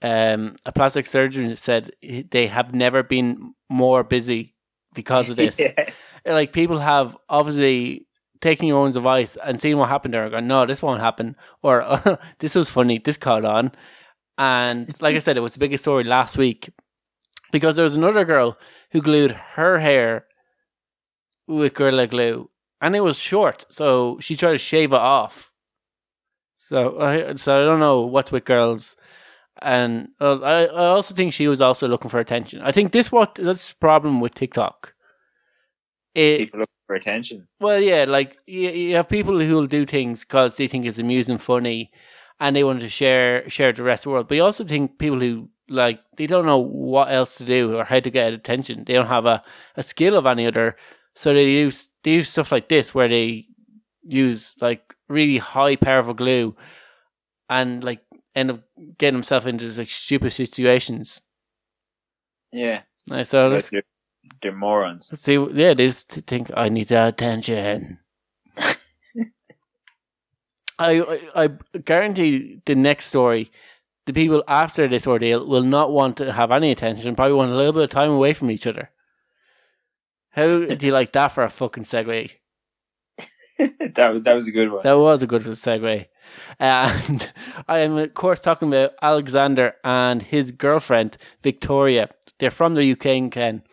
a plastic surgeon said they have never been more busy because of this. Yeah. Like, people have obviously taken your own advice and seen what happened there and gone, no, this won't happen. Or, this was funny, this caught on. And like I said, it was the biggest story last week because there was another girl who glued her hair with Gorilla Glue and it was short. So she tried to shave it off. So I don't know what's with girls. And I also think she was also looking for attention. I think that's the problem with TikTok. People look for attention. Well, yeah, like you have people who will do things because they think it's amusing, funny, and they want to share the rest of the world. But you also think people who like they don't know what else to do or how to get attention. They don't have a skill of any other, so they use stuff like this where they use like really high powerful glue and like end up getting themselves into like stupid situations. Yeah. So they're morons. See, yeah, they just think I need that attention. I guarantee the next story, the people after this ordeal will not want to have any attention. Probably want a little bit of time away from each other. How do you like that for a fucking segue? That was a good one. That was a good segue. And I am, of course, talking about Alexander and his girlfriend, Victoria. They're from the UK, Ken.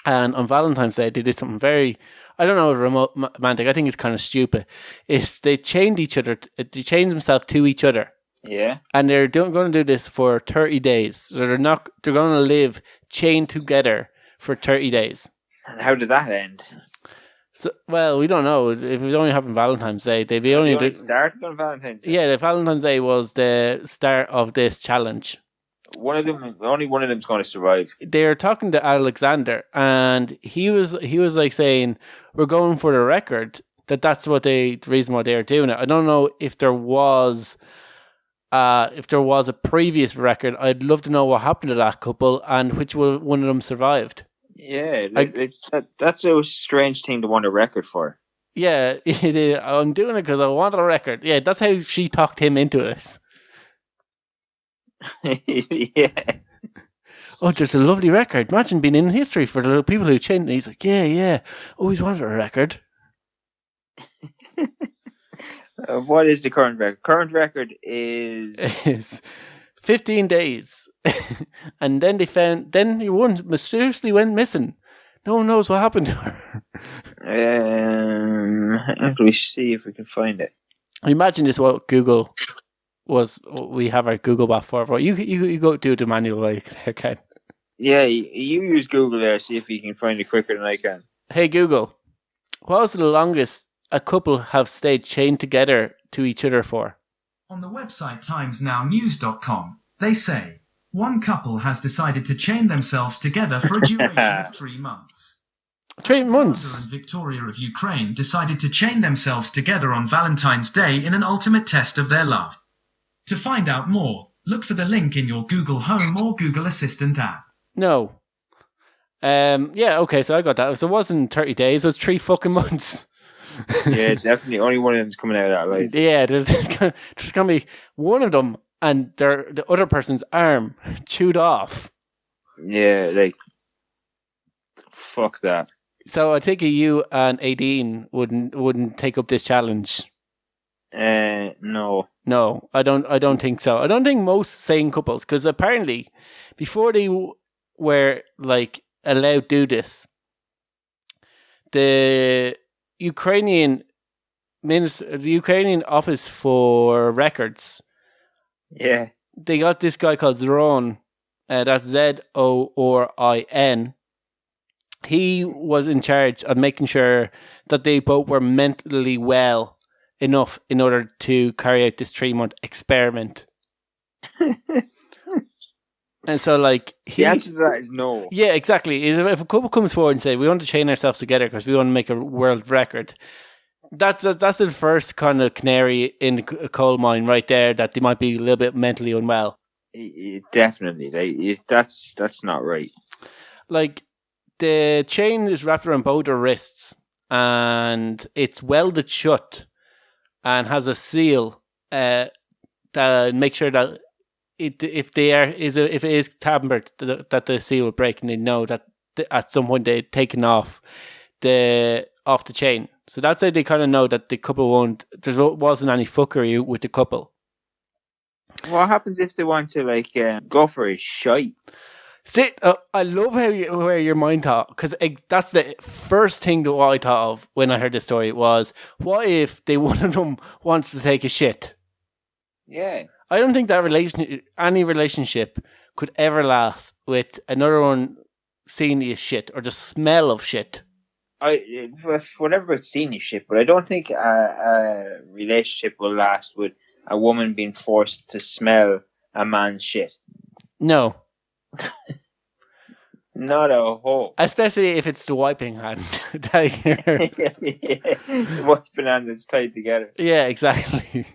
And on Valentine's Day, they did something very, I don't know, romantic. I think it's kind of stupid. They chained themselves to each other. Yeah. And they're going to do this for 30 days. So they're going to live chained together for 30 days. And how did that end? So, well, we don't know. If it was only happened Valentine's Day, they only started on Valentine's Day. Yeah, the Valentine's Day was the start of this challenge. Only one of them's going to survive. They're talking to Alexander, and he was like saying, "We're going for the record." That's the reason why they're doing it. I don't know if there was a previous record. I'd love to know what happened to that couple and which one of them survived. Yeah, that's a strange thing to want a record for. Yeah, I'm doing it because I want a record. Yeah, that's how she talked him into this. Yeah. Oh, there's a lovely record. Imagine being in history for the little people who chained. He's like, yeah. Always wanted a record. What is the current record? Current record is 15 days. And then one mysteriously went missing. No one knows what happened to her. Let me see if we can find it. Imagine this, what Google was. We have our Google bot for. But you go do the manual way, okay? Yeah, you use Google there, see if you can find it quicker than I can. Hey Google, what was the longest a couple have stayed chained together to each other for? On the website timesnownews.com, they say, one couple has decided to chain themselves together for a duration of 3 months. 3 months? Alexander and Victoria of Ukraine decided to chain themselves together on Valentine's Day in an ultimate test of their love. To find out more, look for the link in your Google Home or Google Assistant app. No. Yeah, okay, so I got that. So it wasn't 30 days, it was 3 fucking months. Yeah, definitely. Only one of them's coming out of that light. Yeah, there's going to be one of them and the other person's arm chewed off. Yeah, like, fuck that. So I take it you and Aideen wouldn't take up this challenge. No. No, I don't think so. I don't think most sane couples, because apparently before they were like allowed to do this, the Ukrainian Office for Records, yeah, they got this guy called Zorin, that's Zorin. He was in charge of making sure that they both were mentally well enough in order to carry out this 3-month experiment. And so, like, the answer to that is no. Yeah, exactly. If a couple comes forward and say, we want to chain ourselves together because we want to make a world record, that's the first kind of canary in a coal mine right there, that they might be a little bit mentally unwell. Definitely. That's not right. Like, the chain is wrapped around both their wrists, and it's welded shut and has a seal that make sure that if it is tampered, that the seal will break, and they know that at some point they've taken off the chain. So that's how they kind of know that the couple wasn't any fuckery with the couple. What happens if they want to go for a shite? See, I love where your mind thought, because that's the first thing that I thought of when I heard this story was, what if one of them wants to take a shit? Yeah. I don't think that any relationship could ever last with another one seeing the shit or the smell of shit. Whatever it's seeing is shit, but I don't think a relationship will last with a woman being forced to smell a man's shit. No. Not a hope. Especially if it's the wiping hand. The wiping hand that's tied together. Yeah, exactly.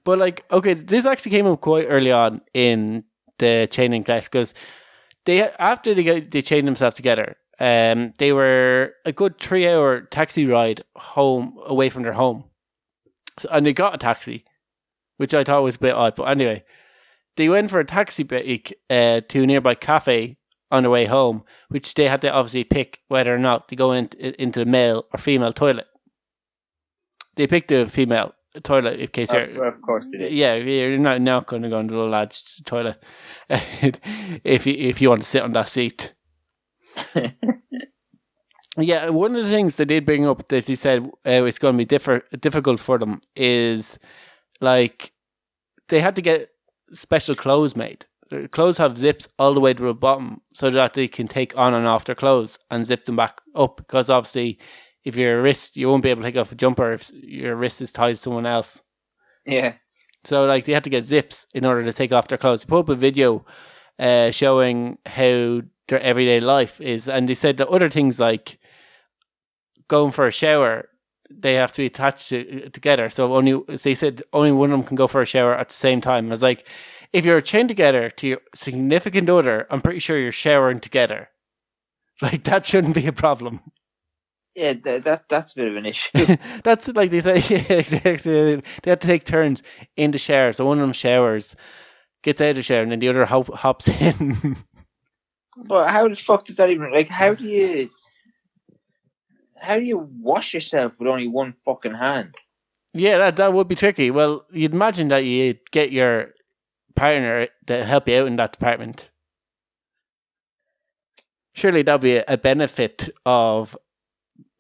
But okay, this actually came up quite early on in the chaining class, because after they chained themselves together, they were a good 3-hour taxi ride home away from their home. And they got a taxi, which I thought was a bit odd. But anyway, they went for a taxi break to a nearby cafe on their way home, which they had to obviously pick whether or not to go into the male or female toilet. They picked the female toilet in case well, of course they did. Yeah, you're not going to go into the little lad's toilet if you want to sit on that seat. Yeah, one of the things they did bring up that he said it's going to be difficult for them is they had to get special clothes made. Their clothes have zips all the way to the bottom so that they can take on and off their clothes and zip them back up, because obviously if your wrist, you won't be able to take off a jumper if your wrist is tied to someone else. Yeah. So they had to get zips in order to take off their clothes. They put up a video showing how their everyday life is, and they said that other things like going for a shower, they have to be attached together. So they said only one of them can go for a shower at the same time. I was like, if you're chained together to your significant other, I'm pretty sure you're showering together. That shouldn't be a problem. Yeah, that's a bit of an issue. That's they say. Yeah, exactly. They have to take turns in the shower. So one of them showers, gets out of the shower, and then the other hops in. But how the fuck does that even how do you wash yourself with only one fucking hand? Yeah, that would be tricky. Well, you'd imagine that you'd get your partner to help you out in that department. Surely that'd be a benefit of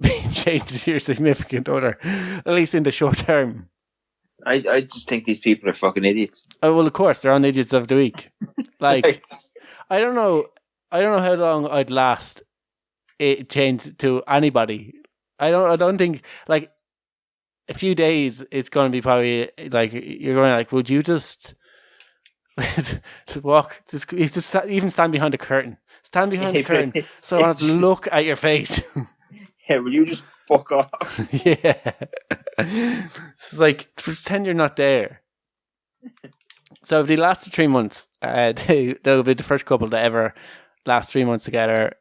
being changed to your significant other, at least in the short term. I just think these people are fucking idiots. Oh well, of course they're on idiots of the week. I don't know how long I'd last it changed to anybody. I don't think a few days it's going to be probably you're going would you just walk, just even stand behind the curtain, the curtain so I don't have to look at your face. Yeah, will you just fuck off? Yeah. It's pretend you're not there. So if they lasted 3 months, they'll be the first couple to ever last 3 months together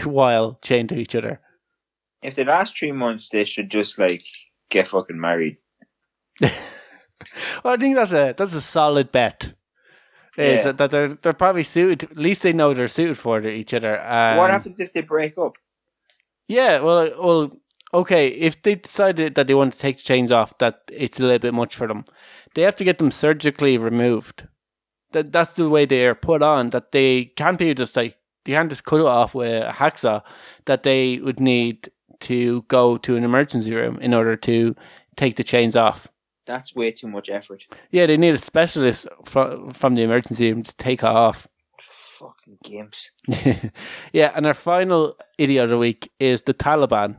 while chained to each other. If they last 3 months, they should just get fucking married. Well, I think that's a solid bet. Yeah. That they're probably suited. At least they know they're suited for each other. What happens if they break up? Yeah, well, okay. If they decided that they want to take the chains off, that it's a little bit much for them, they have to get them surgically removed. That's the way they are put on. That they can't be just they can't just cut it off with a hacksaw. That they would need to go to an emergency room in order to take the chains off. That's way too much effort. Yeah, they need a specialist from the emergency room to take it off. Fucking games. Yeah, and our final idiot of the week is the Taliban.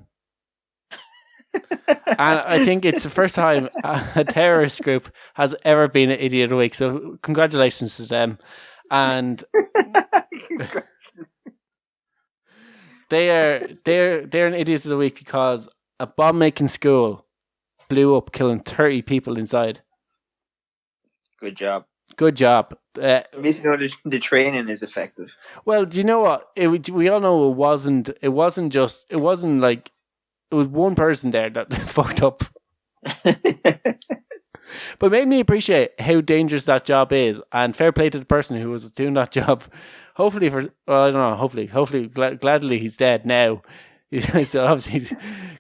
And I think it's the first time a terrorist group has ever been an idiot of the week. So congratulations to them. And they're an idiot of the week because a bomb making school blew up, killing 30 people inside. Good job. Good job. At least you know the training is effective. Well, do you know what? We all know it wasn't like it was one person there that fucked up. But it made me appreciate how dangerous that job is, and fair play to the person who was doing that job. Hopefully I don't know, hopefully gladly he's dead now. So obviously he's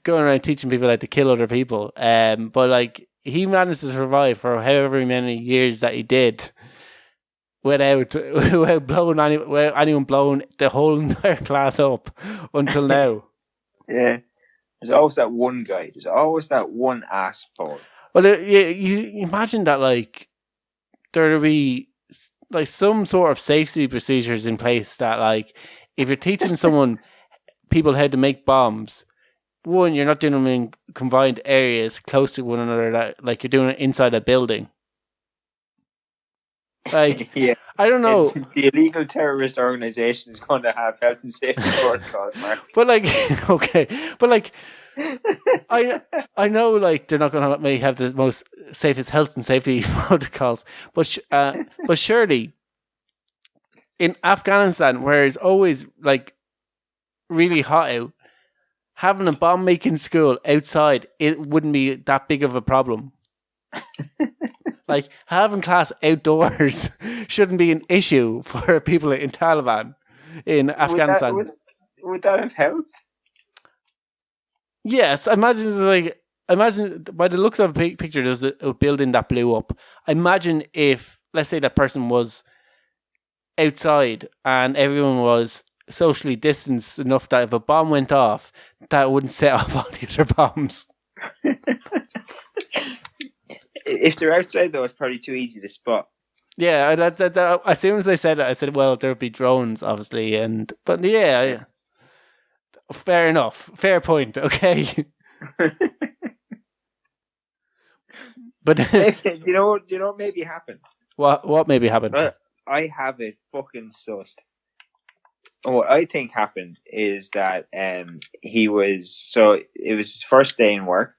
going around teaching people how to kill other people. But like he managed to survive for however many years that he did without anyone blowing the whole entire class up until now. Yeah. There's always that one guy. There's always that one asshole. Well, you imagine that, like, there would be, like, some sort of safety procedures in place that, like, if you're teaching people how to make bombs, one, you're not doing them in confined areas close to one another, like you're doing it inside a building. Like, yeah. I don't know. The illegal terrorist organization is going to have health and safety protocols, Mark. But, like, okay. But, like, I know, like, they're not going to may have the most safest health and safety protocols, but surely in Afghanistan, where it's always like really hot out, having a bomb making school outside, it wouldn't be that big of a problem. Like having class outdoors shouldn't be an issue for people in Taliban in Afghanistan. Would that have helped? Yes, imagine by the looks of a picture, there's a building that blew up. Imagine if, let's say, that person was outside and everyone was socially distanced enough that if a bomb went off, that wouldn't set off all the other bombs. If they're outside, though, it's probably too easy to spot. Yeah, that, as soon as they said it, I said, well, there would be drones, obviously, but yeah. Fair enough. Fair point. Okay. But you know what maybe happened? What maybe happened? I have it fucking sussed. What I think happened is that it was his first day in work,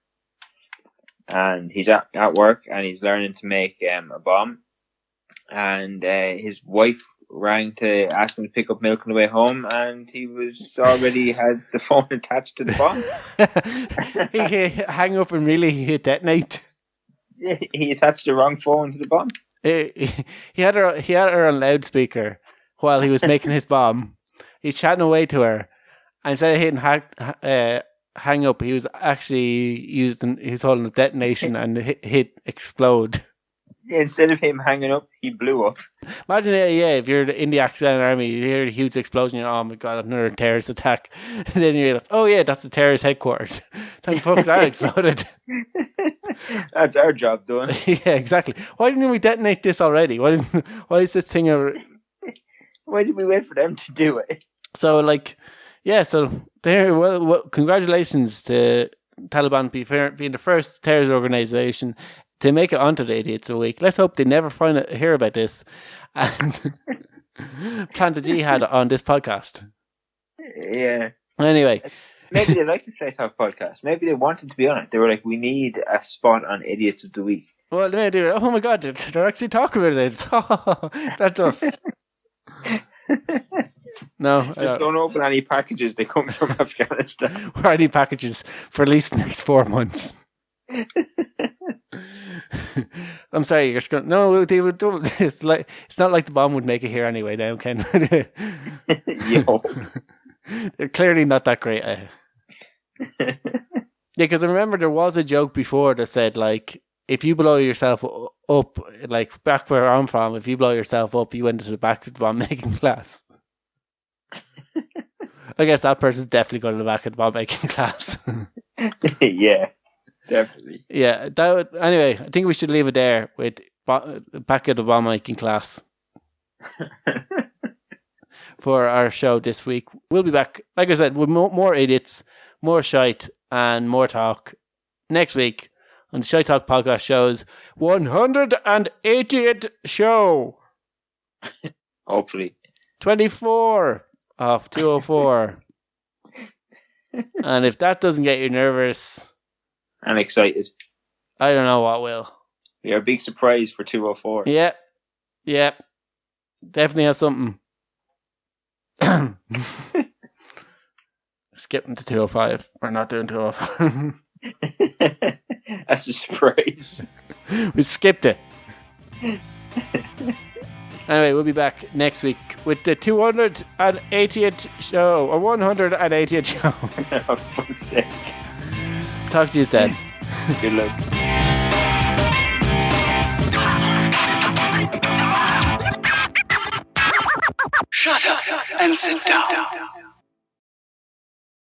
and he's at work and he's learning to make a bomb, and his wife rang to ask him to pick up milk on the way home, and he was already had the phone attached to the bomb. He hang up and really hit detonate. Yeah, he attached the wrong phone to the bomb. He had her on loudspeaker while he was making his bomb. He's chatting away to her, and instead of hitting hang up, he was actually he's holding a detonation and hit explode. Instead of him hanging up, he blew up. Imagine, if you're in the Afghan army, you hear a huge explosion, you're, oh my god, another terrorist attack. And then you realize, oh yeah, that's the terrorist headquarters. Thank fuck that exploded. That's our job done. Yeah, exactly. Why didn't we detonate this already? Why is this thing Why did we wait for them to do it? So, like, yeah, so there. Well, congratulations to Taliban being the first terrorist organization to make it onto the Idiots of the Week. Let's hope they never hear about this and plant a jihad on this podcast. Yeah. Anyway. Maybe they like the Straight Talk podcast. Maybe they wanted to be on it. They were like, we need a spot on Idiots of the Week. Well, they do. Oh my god, they're actually talking about it. Oh, that's us. No. Just don't open any packages that come from Afghanistan. Or any packages for at least the next 4 months. I'm sorry, you're just going. No, they would. It's not like the bomb would make it here anyway. Now, Ken. Yo. They're clearly not that great. Yeah, because I remember there was a joke before that said, like, if you blow yourself up, like back where I'm from, if you blow yourself up, you went into the back of the bomb making class. I guess that person's definitely going to the back of the bomb making class. Yeah. Definitely. Yeah. Anyway, I think we should leave it there with back at the bomb making class for our show this week. We'll be back, like I said, with more idiots, more shite, and more talk next week on the Shite Talk Podcast Show's 180th show. Hopefully. 24 of 204. And if that doesn't get you nervous and excited, I don't know what will. We are a big surprise for 204. Yeah. Yeah. Definitely has something. Skipping to 205. We're not doing 205. That's a surprise. We skipped it. Anyway, we'll be back next week with the 280th show, or 180th show. Oh, fuck's sake. Talk to you then. Good luck. Shut up and sit down.